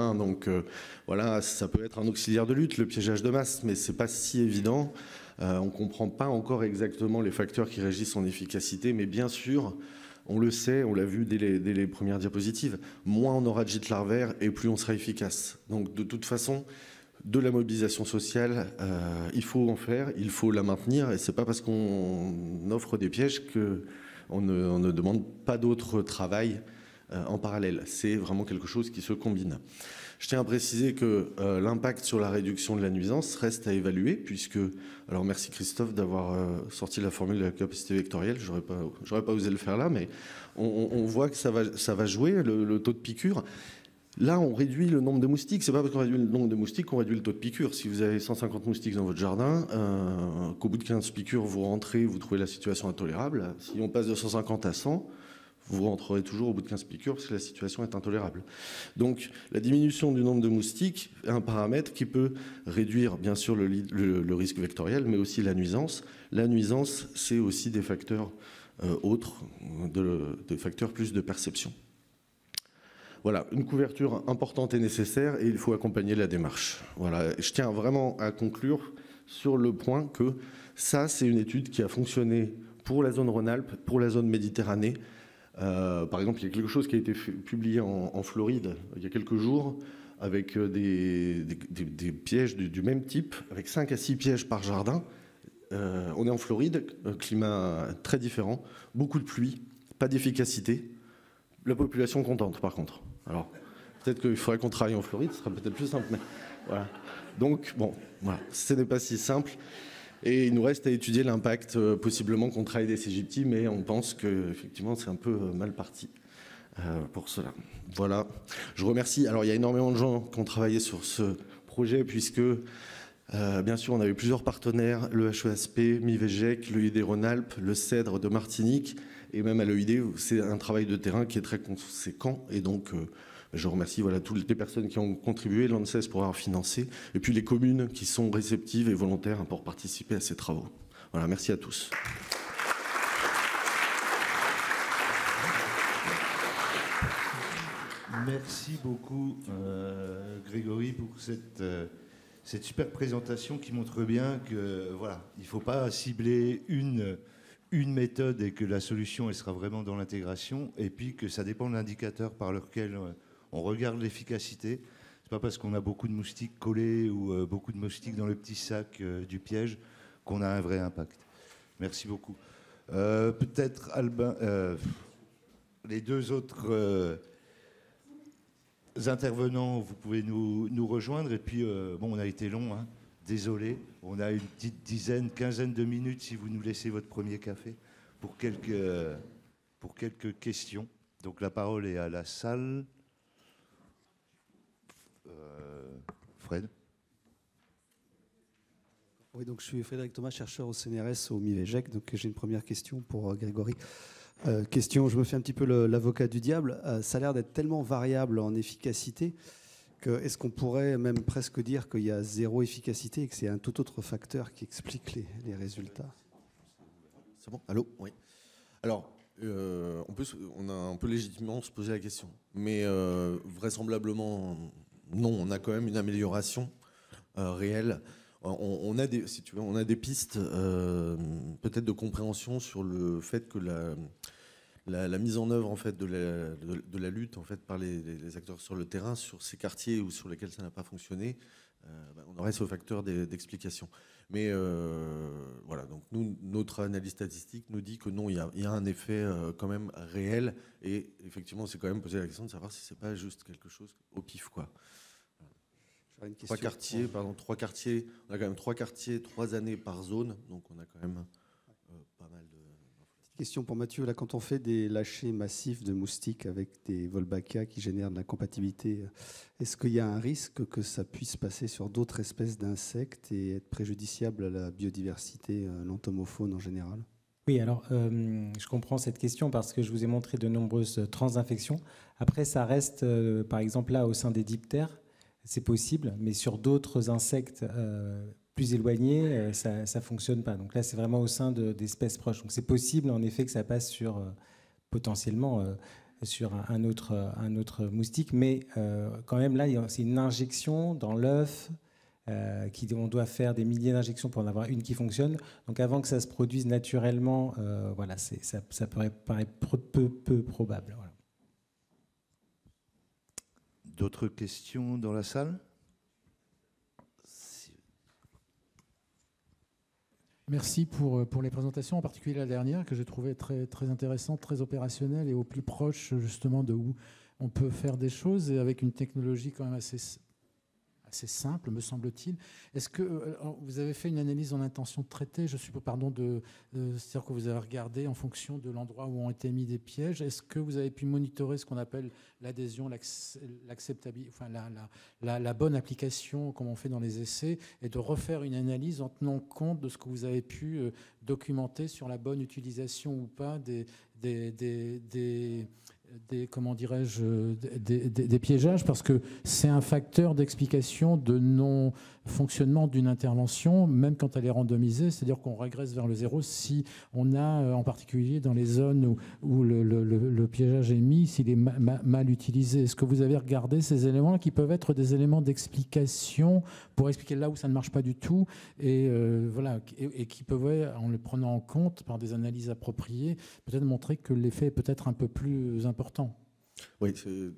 voilà, ça peut être un auxiliaire de lutte, le piégeage de masse, mais c'est pas si évident. On ne comprend pas encore exactement les facteurs qui régissent son efficacité, mais bien sûr, on le sait, on l'a vu dès les premières diapositives, moins on aura de gîtes larvaires et plus on sera efficace. Donc de toute façon, de la mobilisation sociale, il faut en faire, il faut la maintenir, et c'est pas parce qu'on offre des pièges qu'on ne demande pas d'autre travail en parallèle. C'est vraiment quelque chose qui se combine. Je tiens à préciser que l'impact sur la réduction de la nuisance reste à évaluer, puisque, alors merci Christophe d'avoir sorti la formule de la capacité vectorielle, j'aurais pas osé le faire là, mais on voit que ça va jouer, le taux de piqûre. Là, on réduit le nombre de moustiques. C'est pas parce qu'on réduit le nombre de moustiques qu'on réduit le taux de piqûre. Si vous avez 150 moustiques dans votre jardin, qu'au bout de 15 piqûres, vous rentrez, vous trouvez la situation intolérable. Si on passe de 150 à 100, vous rentrerez toujours au bout de 15 piqûres parce que la situation est intolérable. Donc, la diminution du nombre de moustiques est un paramètre qui peut réduire, bien sûr, le risque vectoriel, mais aussi la nuisance. La nuisance, c'est aussi des facteurs autres, des facteurs plus de perception. Voilà, une couverture importante est nécessaire et il faut accompagner la démarche. Voilà, je tiens vraiment à conclure sur le point que ça, c'est une étude qui a fonctionné pour la zone Rhône-Alpes, pour la zone Méditerranée. Par exemple, il y a quelque chose qui a été publié en Floride il y a quelques jours avec des pièges du même type, avec 5 à 6 pièges par jardin. On est en Floride, climat très différent, beaucoup de pluie, pas d'efficacité. La population contente, par contre. Alors, peut-être qu'il faudrait qu'on travaille en Floride, ce serait peut-être plus simple, mais voilà. Donc, bon, voilà, ce n'est pas si simple. Et il nous reste à étudier l'impact, possiblement contre Aedes aegypti, mais on pense qu'effectivement, c'est un peu mal parti pour cela. Voilà. Je remercie. Alors, il y a énormément de gens qui ont travaillé sur ce projet, puisque, bien sûr, on avait plusieurs partenaires, le HESP, MIVEGEC, l'EID Rhône-Alpes, le CEDRE de Martinique, et même à l'EID, c'est un travail de terrain qui est très conséquent. Et donc, je remercie toutes les personnes qui ont contribué, l'ANSES pour avoir financé, et puis les communes qui sont réceptives et volontaires pour participer à ces travaux. Voilà, merci à tous. Merci beaucoup, Grégory, pour cette super présentation qui montre bien que voilà, il ne faut pas cibler une méthode et que la solution elle sera vraiment dans l'intégration, et puis que ça dépend de l'indicateur par lequel on regarde l'efficacité. C'est pas parce qu'on a beaucoup de moustiques collés ou beaucoup de moustiques dans le petit sac du piège qu'on a un vrai impact. Merci beaucoup. Peut-être Albin, les deux autres intervenants, vous pouvez nous rejoindre, et puis bon, on a été long, hein. Désolé, on a une petite quinzaine de minutes si vous nous laissez votre premier café pour quelques questions. Donc la parole est à la salle. Fred. Oui, donc je suis Frédéric Thomas, chercheur au CNRS au MIVEGEC. Donc j'ai une première question pour Grégory. Je me fais un petit peu l'avocat du diable. Ça a l'air d'être tellement variable en efficacité. Est-ce qu'on pourrait même presque dire qu'il y a zéro efficacité et que c'est un tout autre facteur qui explique les résultats? C'est bon? Allô? Oui. Alors, on peut légitimement se poser la question. Mais vraisemblablement, non. On a quand même une amélioration réelle. On a des pistes peut-être de compréhension sur le fait que la mise en œuvre en fait de la lutte en fait par les acteurs sur le terrain sur ces quartiers ou sur lesquels ça n'a pas fonctionné, on aurait ce facteur d'explication. Mais voilà, donc notre analyse statistique nous dit que non, il y a un effet quand même réel, et effectivement, c'est quand même poser la question de savoir si c'est pas juste quelque chose au pif, quoi. Trois quartiers, on a quand même 3 quartiers, 3 années par zone, donc on a quand même pas mal de... Question pour Mathieu, là, quand on fait des lâchers massifs de moustiques avec des Wolbachia qui génèrent de l'incompatibilité, est-ce qu'il y a un risque que ça puisse passer sur d'autres espèces d'insectes et être préjudiciable à la biodiversité, l'entomofaune en général? Oui, alors je comprends cette question parce que je vous ai montré de nombreuses transinfections. Après, ça reste, par exemple, là, au sein des diptères, c'est possible, mais sur d'autres insectes plus éloignés, ça ne fonctionne pas. Donc là, c'est vraiment au sein d'espèces proches. Donc c'est possible, en effet, que ça passe sur, potentiellement sur un autre moustique, mais quand même, là, c'est une injection dans l'œuf. On doit faire des milliers d'injections pour en avoir une qui fonctionne. Donc avant que ça se produise naturellement, voilà, ça paraît peu probable. Voilà. D'autres questions dans la salle? Merci pour les présentations, en particulier la dernière, que j'ai trouvée très, très intéressante, très opérationnelle et au plus proche justement de où on peut faire des choses et avec une technologie quand même assez simple, me semble-t-il. Est-ce que vous avez fait une analyse en intention de traiter, je suppose, c'est-à-dire que vous avez regardé en fonction de l'endroit où ont été mis des pièges. Est-ce que vous avez pu monitorer ce qu'on appelle l'adhésion, l'acceptabilité, enfin la bonne application, comme on fait dans les essais, et de refaire une analyse en tenant compte de ce que vous avez pu documenter sur la bonne utilisation ou pas comment dirais-je, des piégeages, parce que c'est un facteur d'explication de non-fonctionnement d'une intervention, même quand elle est randomisée, c'est-à-dire qu'on régresse vers le zéro si on a, en particulier dans les zones où le piégeage est mis, s'il est mal utilisé. Est-ce que vous avez regardé ces éléments qui peuvent être des éléments d'explication pour expliquer là où ça ne marche pas du tout, et voilà, et qui peuvent, en le prenant en compte par des analyses appropriées, peut-être montrer que l'effet est peut-être un peu plus important? Oui, c'est une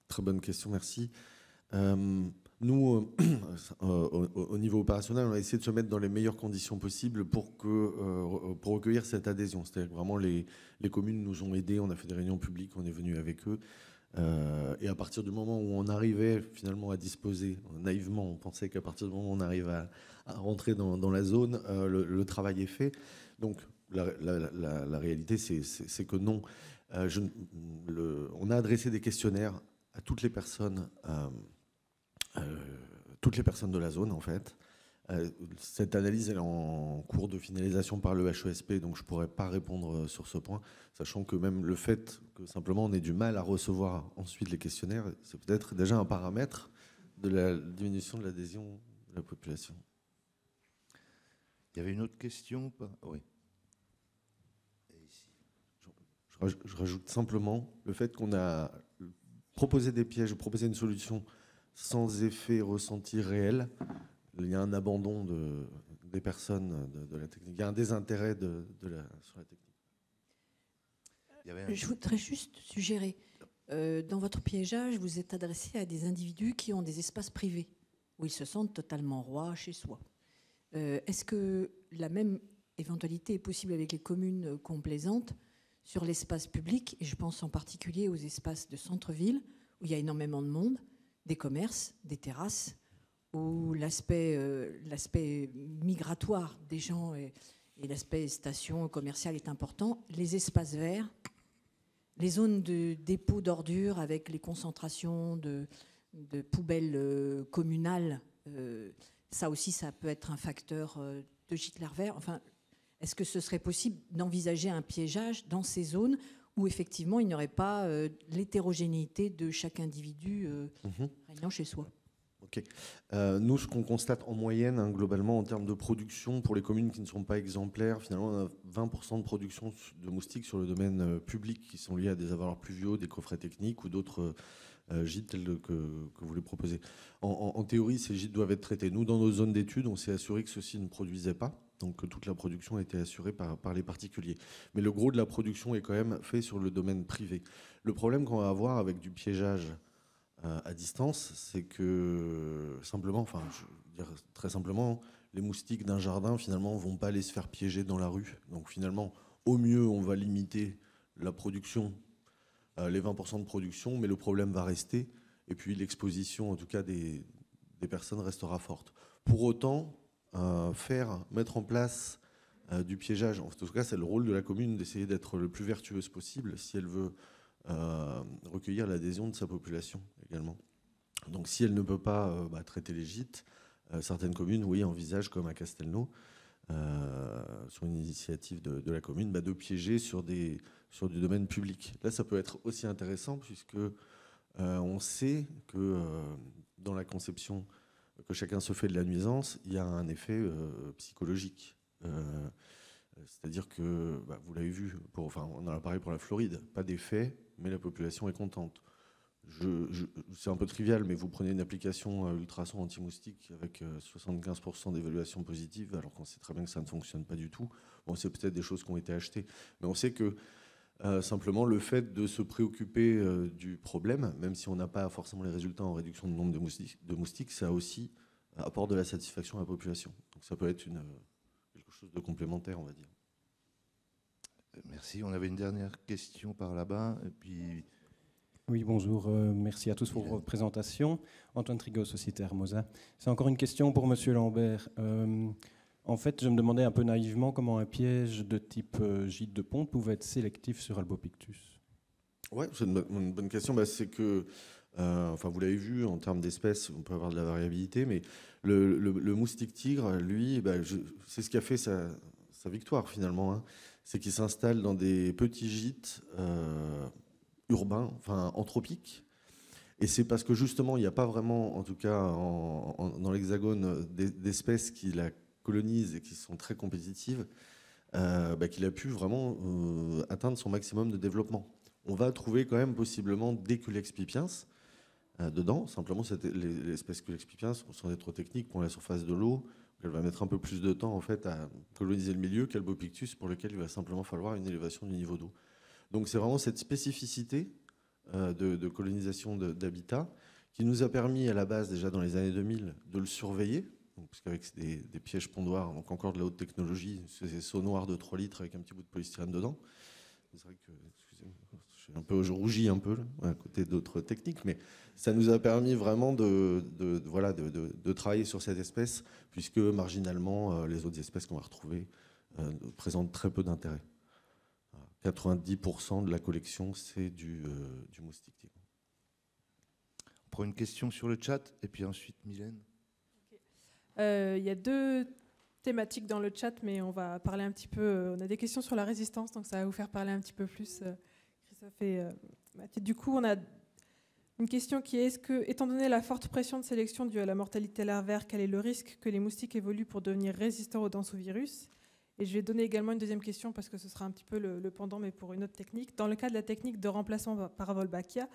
très bonne question, merci. Nous, au niveau opérationnel, on a essayé de se mettre dans les meilleures conditions possibles pour recueillir cette adhésion. C'est-à-dire que vraiment, les communes nous ont aidés, on a fait des réunions publiques, on est venu avec eux. Et à partir du moment où on arrivait finalement à disposer, naïvement, on pensait qu'à partir du moment où on arrive à rentrer dans la zone, le travail est fait. Donc, la réalité, c'est que non. On a adressé des questionnaires à toutes les personnes de la zone, en fait. Cette analyse elle est en cours de finalisation par le HESP, donc je ne pourrais pas répondre sur ce point, sachant que même le fait que simplement on ait du mal à recevoir ensuite les questionnaires, c'est peut-être déjà un paramètre de la diminution de l'adhésion de la population. Il y avait une autre question? Oui. Je rajoute simplement le fait qu'on a proposé des pièges, proposé une solution sans effet ressenti réel. Il y a un abandon des personnes de la technique. Il y a un désintérêt sur la technique. Je voudrais juste suggérer, dans votre piégeage, vous êtes adressé à des individus qui ont des espaces privés, où ils se sentent totalement rois chez soi. Est-ce que la même éventualité est possible avec les communes complaisantes sur l'espace public, et je pense en particulier aux espaces de centre-ville, où il y a énormément de monde, des commerces, des terrasses, où l'aspect migratoire des gens et l'aspect station commerciale est important, les espaces verts, les zones de dépôt d'ordures avec les concentrations de poubelles communales, ça aussi, ça peut être un facteur de gîte larvaire. Enfin, est-ce que ce serait possible d'envisager un piégeage dans ces zones où effectivement il n'y aurait pas l'hétérogénéité de chaque individu régnant chez soi? Ok. Nous, ce qu'on constate en moyenne, globalement, en termes de production, pour les communes qui ne sont pas exemplaires, finalement, on a 20% de production de moustiques sur le domaine public qui sont liés à des avoirs pluviaux, des coffrets techniques ou d'autres gîtes tels que vous les proposez. En théorie, ces gîtes doivent être traités. Nous, dans nos zones d'études, on s'est assuré que ceux-ci ne produisaient pas. Donc toute la production a été assurée par les particuliers. Mais le gros de la production est quand même fait sur le domaine privé. Le problème qu'on va avoir avec du piégeage à distance, c'est que simplement, enfin, je veux dire très simplement, les moustiques d'un jardin finalement vont pas aller se faire piéger dans la rue. Donc finalement, au mieux, on va limiter la production, les 20% de production, mais le problème va rester. Et puis l'exposition, en tout cas des des personnes restera forte. Pour autant, mettre en place du piégeage, en tout cas c'est le rôle de la commune d'essayer d'être le plus vertueuse possible si elle veut recueillir l'adhésion de sa population également. Donc si elle ne peut pas traiter les gîtes, certaines communes, oui, envisagent, comme à Castelnau, sur une initiative de la commune, de piéger sur du domaine public. Là, ça peut être aussi intéressant puisque on sait que dans la conception que chacun se fait de la nuisance, il y a un effet psychologique. C'est-à-dire que, vous l'avez vu, on en a parlé pour la Floride, pas d'effet, mais la population est contente. C'est un peu trivial, mais vous prenez une application ultrason anti-moustique avec 75% d'évaluation positive, alors qu'on sait très bien que ça ne fonctionne pas du tout. Bon, c'est peut-être des choses qui ont été achetées, mais on sait que simplement le fait de se préoccuper du problème, même si on n'a pas forcément les résultats en réduction du nombre de moustiques, ça aussi apporte de la satisfaction à la population. Donc ça peut être quelque chose de complémentaire, on va dire. Merci. On avait une dernière question par là-bas, et puis... Oui, bonjour. Merci à tous pour votre présentation. Antoine Trigot, Société Hermosa. C'est encore une question pour Monsieur Lambert. En fait, je me demandais un peu naïvement comment un piège de type gîte de ponte pouvait être sélectif sur Albopictus. Oui, c'est une bonne question. C'est que, vous l'avez vu, en termes d'espèces, on peut avoir de la variabilité, mais le moustique tigre, lui, c'est ce qui a fait sa victoire finalement. Hein. C'est qu'il s'installe dans des petits gîtes urbains, anthropiques. Et c'est parce que justement, il n'y a pas vraiment, en tout cas dans l'Hexagone, d'espèces qui la colonisent et qui sont très compétitives, qu'il a pu vraiment atteindre son maximum de développement. On va trouver quand même possiblement des Culex pipiens dedans. Simplement, l'espèce Culex pipiens, sans être trop technique, pour la surface de l'eau, elle va mettre un peu plus de temps en fait à coloniser le milieu qu'Albopictus, pour lequel il va simplement falloir une élévation du niveau d'eau. Donc c'est vraiment cette spécificité de colonisation d'habitat qui nous a permis à la base, déjà dans les années 2000, de le surveiller, parce qu'avec des pièges pondoirs, donc encore de la haute technologie, c'est des seaux noirs de 3 litres avec un petit bout de polystyrène dedans. C'est vrai que, excusez-moi, je rougis un peu là, à côté d'autres techniques, mais ça nous a permis vraiment de travailler sur cette espèce, puisque marginalement, les autres espèces qu'on va retrouver présentent très peu d'intérêt. 90% de la collection, c'est du moustique tigre. On prend une question sur le chat, et puis ensuite Mylène. Il y a 2 thématiques dans le chat, mais on va parler un petit peu. On a des questions sur la résistance, donc ça va vous faire parler un petit peu plus, Christophe et Mathilde. Du coup, on a une question qui est: étant donné la forte pression de sélection due à la mortalité larvaire, quel est le risque que les moustiques évoluent pour devenir résistants aux densovirus ? Et je vais donner également une deuxième question, parce que ce sera un petit peu le pendant, mais pour une autre technique. Dans le cas de la technique de remplacement par Wolbachia,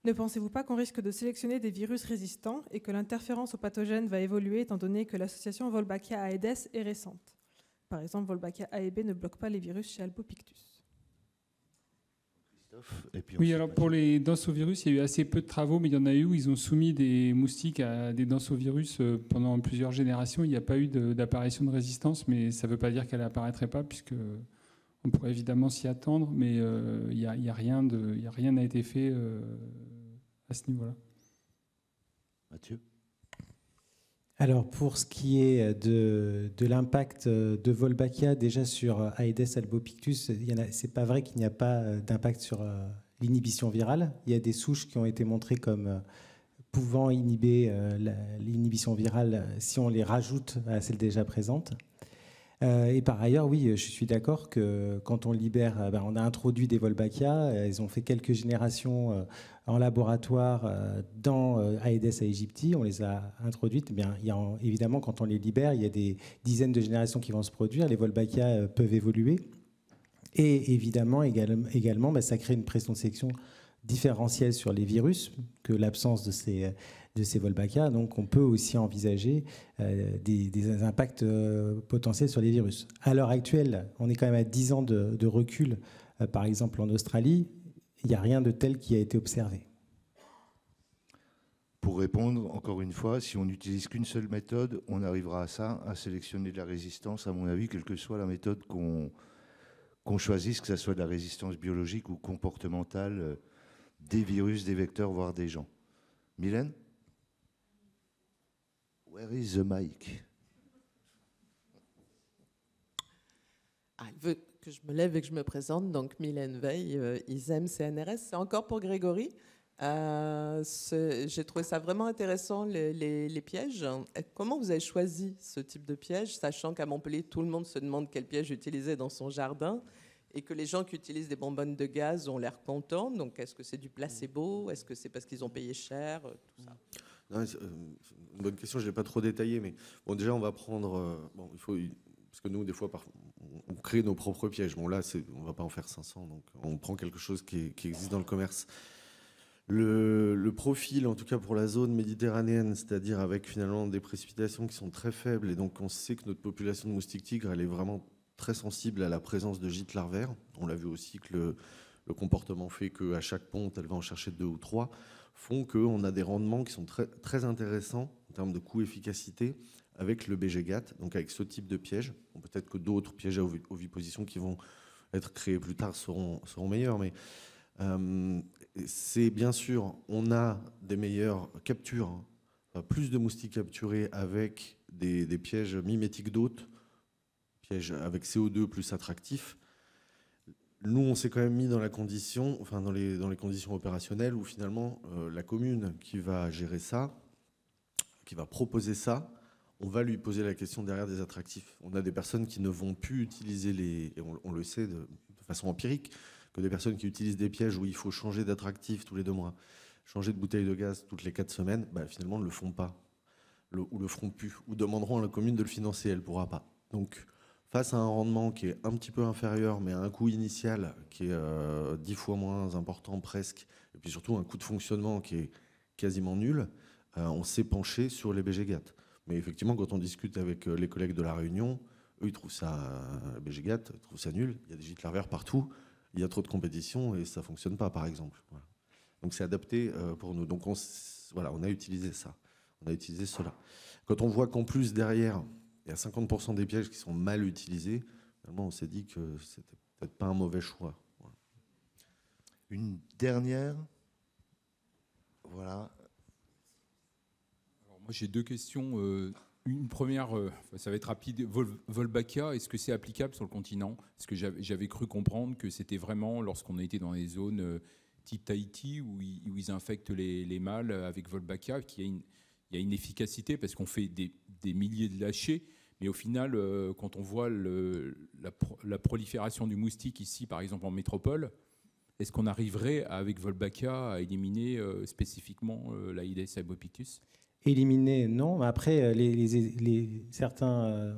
ne pensez-vous pas qu'on risque de sélectionner des virus résistants et que l'interférence aux pathogènes va évoluer, étant donné que l'association Wolbachia-Aedes est récente ? Par exemple, Wolbachia A et B ne bloquent pas les virus chez Albopictus. Oui, alors pour les densovirus, il y a eu assez peu de travaux, mais il y en a eu où ils ont soumis des moustiques à des densovirus pendant plusieurs générations. Il n'y a pas eu d'apparition de résistance, mais ça ne veut pas dire qu'elle n'apparaîtrait pas, puisque on pourrait évidemment s'y attendre, mais il n'y a rien n'a été fait à ce niveau-là. Mathieu ? Alors, pour ce qui est de l'impact de Wolbachia déjà sur Aedes albopictus, c'est pas vrai qu'il n'y a pas d'impact sur l'inhibition virale. Il y a des souches qui ont été montrées comme pouvant inhiber l'inhibition virale si on les rajoute à celles déjà présentes. Et par ailleurs, oui, je suis d'accord que quand on libère, on a introduit des Wolbachia, ils ont fait quelques générations en laboratoire dans Aedes aegypti, on les a introduites. Évidemment, quand on les libère, il y a des dizaines de générations qui vont se produire, les Wolbachia peuvent évoluer. Et évidemment, également ça crée une pression de sélection différentielle sur les virus que l'absence de ces Wolbachia. Donc on peut aussi envisager des impacts potentiels sur les virus. À l'heure actuelle, on est quand même à 10 ans de recul. Par exemple, en Australie, il n'y a rien de tel qui a été observé. Pour répondre, encore une fois, si on n'utilise qu'une seule méthode, on arrivera à ça, à sélectionner de la résistance, à mon avis, quelle que soit la méthode qu'on choisisse, que ce soit de la résistance biologique ou comportementale, des virus, des vecteurs, voire des gens. Mylène ? Where is the mic? Il veut que je me lève et que je me présente. Donc, Mylène Veil, ISEM CNRS. C'est encore pour Grégory. J'ai trouvé ça vraiment intéressant, les pièges. Comment vous avez choisi ce type de piège, sachant qu'à Montpellier, tout le monde se demande quel piège utiliser dans son jardin et que les gens qui utilisent des bonbonnes de gaz ont l'air contents. Donc, est-ce que c'est du placebo? Est-ce que c'est parce qu'ils ont payé cher? Tout ça. Non, c'est une bonne question, je ne l'ai pas trop détaillé. Mais bon, déjà, on va prendre... il faut... Parce que nous, des fois, on crée nos propres pièges. Bon, là, on ne va pas en faire 500. Donc, on prend quelque chose qui existe dans le commerce. Le profil, en tout cas pour la zone méditerranéenne, c'est-à-dire avec finalement des précipitations qui sont très faibles, et donc on sait que notre population de moustiques tigres, elle est vraiment très sensible à la présence de gîtes larvaires. On l'a vu aussi que le comportement fait qu'à chaque ponte, elle va en chercher 2 ou 3, font qu'on a des rendements qui sont très, très intéressants en termes de coût-efficacité avec le BG-GAT, donc avec ce type de piège. Bon, peut-être que d'autres pièges à oviposition qui vont être créés plus tard seront meilleurs, mais c'est bien sûr, on a des meilleures captures, plus de moustiques capturés avec des pièges mimétiques d'hôtes, pièges avec CO2 plus attractifs. Nous, on s'est quand même mis dans la condition, enfin dans les conditions opérationnelles où finalement la commune qui va gérer ça, qui va proposer ça, on va lui poser la question derrière des attractifs. On a des personnes qui ne vont plus utiliser et on le sait de façon empirique, que des personnes qui utilisent des pièges où il faut changer d'attractif tous les 2 mois, changer de bouteille de gaz toutes les 4 semaines, finalement ne le font pas, ou le feront plus, ou demanderont à la commune de le financer, elle ne pourra pas. Donc, face à un rendement qui est un petit peu inférieur, mais à un coût initial qui est 10 fois moins important presque, et puis surtout un coût de fonctionnement qui est quasiment nul, on s'est penché sur les BG-GAT. Mais effectivement, quand on discute avec les collègues de La Réunion, eux, ils trouvent ça, BG-GAT, ils trouvent ça nul. Il y a des gîtes larvaires partout, il y a trop de compétition et ça ne fonctionne pas, par exemple. Voilà. Donc c'est adapté pour nous. Donc on a utilisé ça, on a utilisé cela. Quand on voit qu'en plus, derrière, il y a 50% des pièges qui sont mal utilisés, finalement, on s'est dit que c'était peut-être pas un mauvais choix. Voilà. Une dernière. Voilà. Alors moi, j'ai 2 questions. Une première, ça va être rapide. Wolbachia, est-ce que c'est applicable sur le continent? Parce que j'avais cru comprendre que c'était vraiment lorsqu'on a été dans les zones type Tahiti où ils infectent les mâles avec Wolbachia, qu'il y a une efficacité parce qu'on fait des milliers de lâchers. Mais au final, quand on voit la prolifération du moustique ici, par exemple en métropole, est-ce qu'on arriverait avec Wolbachia à éliminer spécifiquement l'Aedes albopictus? Éliminer, non. Après, certains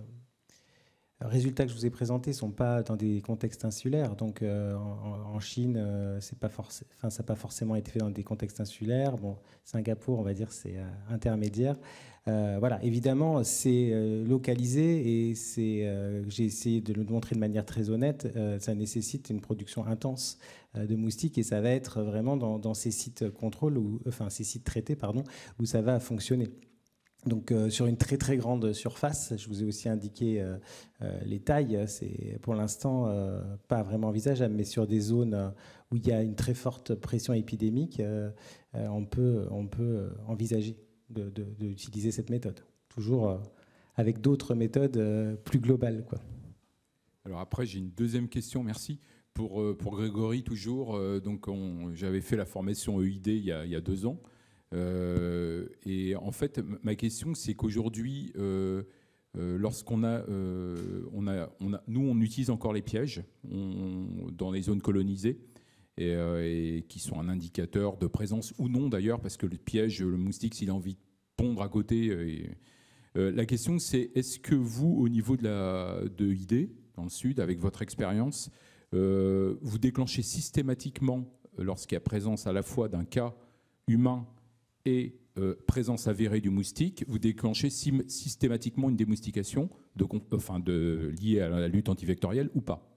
résultats que je vous ai présentés ne sont pas dans des contextes insulaires. Donc, en Chine, ça n'a pas forcément été fait dans des contextes insulaires. Bon, Singapour, on va dire, c'est intermédiaire. Voilà, évidemment, c'est localisé et j'ai essayé de le montrer de manière très honnête. Ça nécessite une production intense de moustiques et ça va être vraiment dans ces sites contrôle, ces sites traités, pardon, où ça va fonctionner. Donc sur une très très grande surface, je vous ai aussi indiqué les tailles, c'est pour l'instant pas vraiment envisageable, mais sur des zones où il y a une très forte pression épidémique, on peut envisager d'utiliser cette méthode, toujours avec d'autres méthodes plus globales, quoi. Alors après, j'ai une deuxième question, merci. Pour Grégory, toujours, j'avais fait la formation EID il y a 2 ans. Et en fait, ma question, c'est qu'aujourd'hui, lorsqu'on nous, on utilise encore les pièges dans les zones colonisées et qui sont un indicateur de présence ou non d'ailleurs, parce que le piège, le moustique, s'il a envie de pondre à côté. La question, c'est est-ce que vous, au niveau de ID, dans le sud, avec votre expérience, vous déclenchez systématiquement, lorsqu'il y a présence à la fois d'un cas humain et présence avérée du moustique, vous déclenchez systématiquement une démoustication liée à la lutte antivectorielle ou pas?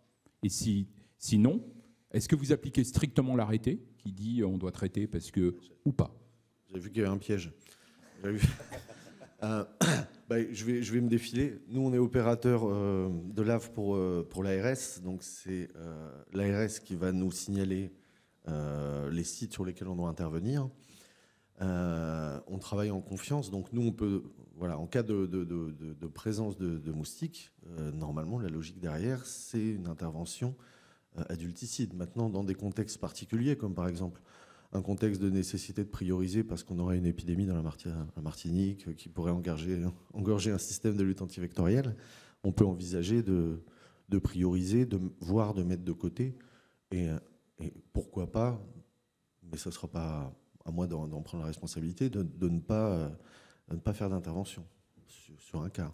Et sinon, est-ce que vous appliquez strictement l'arrêté qui dit on doit traiter parce que ou pas? J'ai vu qu'il y avait un piège. Je vais me défiler. Nous, on est opérateur de LAV pour l'ARS. Donc, c'est l'ARS qui va nous signaler les sites sur lesquels on doit intervenir. On travaille en confiance. Donc, nous, on peut voilà, en cas de présence de moustiques, normalement, la logique derrière, c'est une intervention adulticide. Maintenant, dans des contextes particuliers, comme par exemple un contexte de nécessité de prioriser parce qu'on aurait une épidémie dans la Martinique qui pourrait engorger un système de lutte antivectorielle, on peut envisager de prioriser, voire de mettre de côté. Et pourquoi pas, mais ce ne sera pas à moi d'en prendre la responsabilité, de ne pas faire d'intervention sur un cas.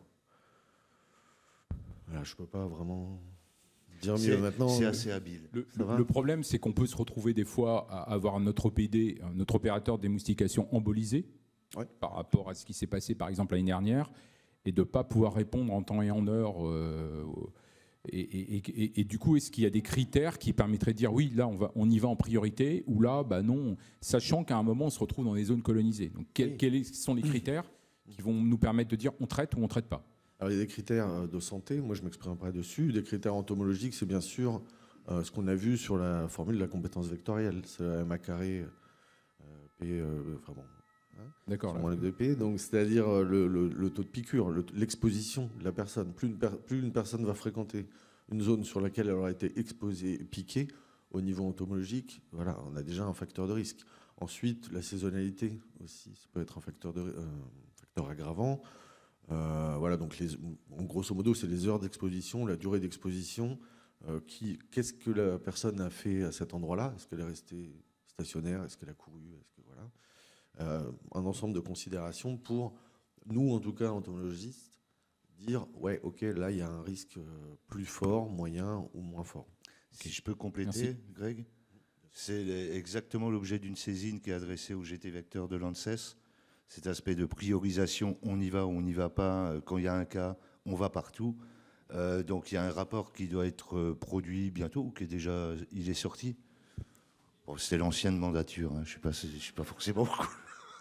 Voilà, je ne peux pas vraiment dire mieux maintenant. C'est assez habile. Le problème, c'est qu'on peut se retrouver des fois à avoir notre OPD, notre opérateur de démoustication embolisé, par rapport à ce qui s'est passé par exemple l'année dernière, et de ne pas pouvoir répondre en temps et en heure. Et du coup, est-ce qu'il y a des critères qui permettraient de dire oui, là on y va en priorité, ou là non, sachant qu'à un moment on se retrouve dans des zones colonisées. Donc quels sont les critères qui vont nous permettre de dire on traite ou on ne traite pas? Alors, il y a des critères de santé, moi je m'exprimerai dessus. Des critères entomologiques, c'est bien sûr ce qu'on a vu sur la formule de la compétence vectorielle. C'est la MA carré, P, enfin bon. D'accord. Donc, c'est-à-dire le taux de piqûre, l'exposition de la personne. Plus une personne va fréquenter une zone sur laquelle elle aura été exposée, piquée, au niveau entomologique, voilà, on a déjà un facteur de risque. Ensuite, la saisonnalité aussi, ça peut être un facteur aggravant. Voilà, donc grosso modo, c'est les heures d'exposition, la durée d'exposition. Qu'est-ce que la personne a fait à cet endroit-là? Est-ce qu'elle est restée stationnaire? Est-ce qu'elle a couru? Un ensemble de considérations pour nous, en tout cas, entomologistes, dire ouais, ok, là, il y a un risque plus fort, moyen ou moins fort. Si je peux compléter, merci. Greg, c'est exactement l'objet d'une saisine qui est adressée au GT Vecteur de l'ANSES. Cet aspect de priorisation, on y va ou on n'y va pas. Quand il y a un cas, on va partout. Donc il y a un rapport qui doit être produit bientôt, ou qui est déjà, il est sorti. Bon, c'était l'ancienne mandature, hein. Je ne suis pas forcément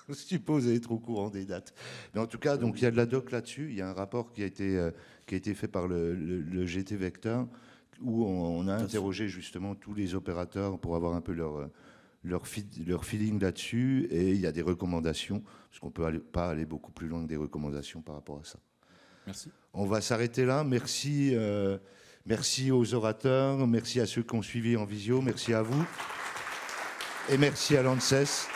je suppose être au courant des dates. Mais en tout cas, donc, il y a de la doc là-dessus. Il y a un rapport qui a été fait par le GT Vecteur, où on a interrogé justement tous les opérateurs pour avoir un peu leur feeling là-dessus. Et il y a des recommandations, parce qu'on ne peut pas aller beaucoup plus loin que des recommandations par rapport à ça. Merci. On va s'arrêter là. Merci, merci aux orateurs, merci à ceux qui ont suivi en visio, merci à vous. Et merci à l'ANSES.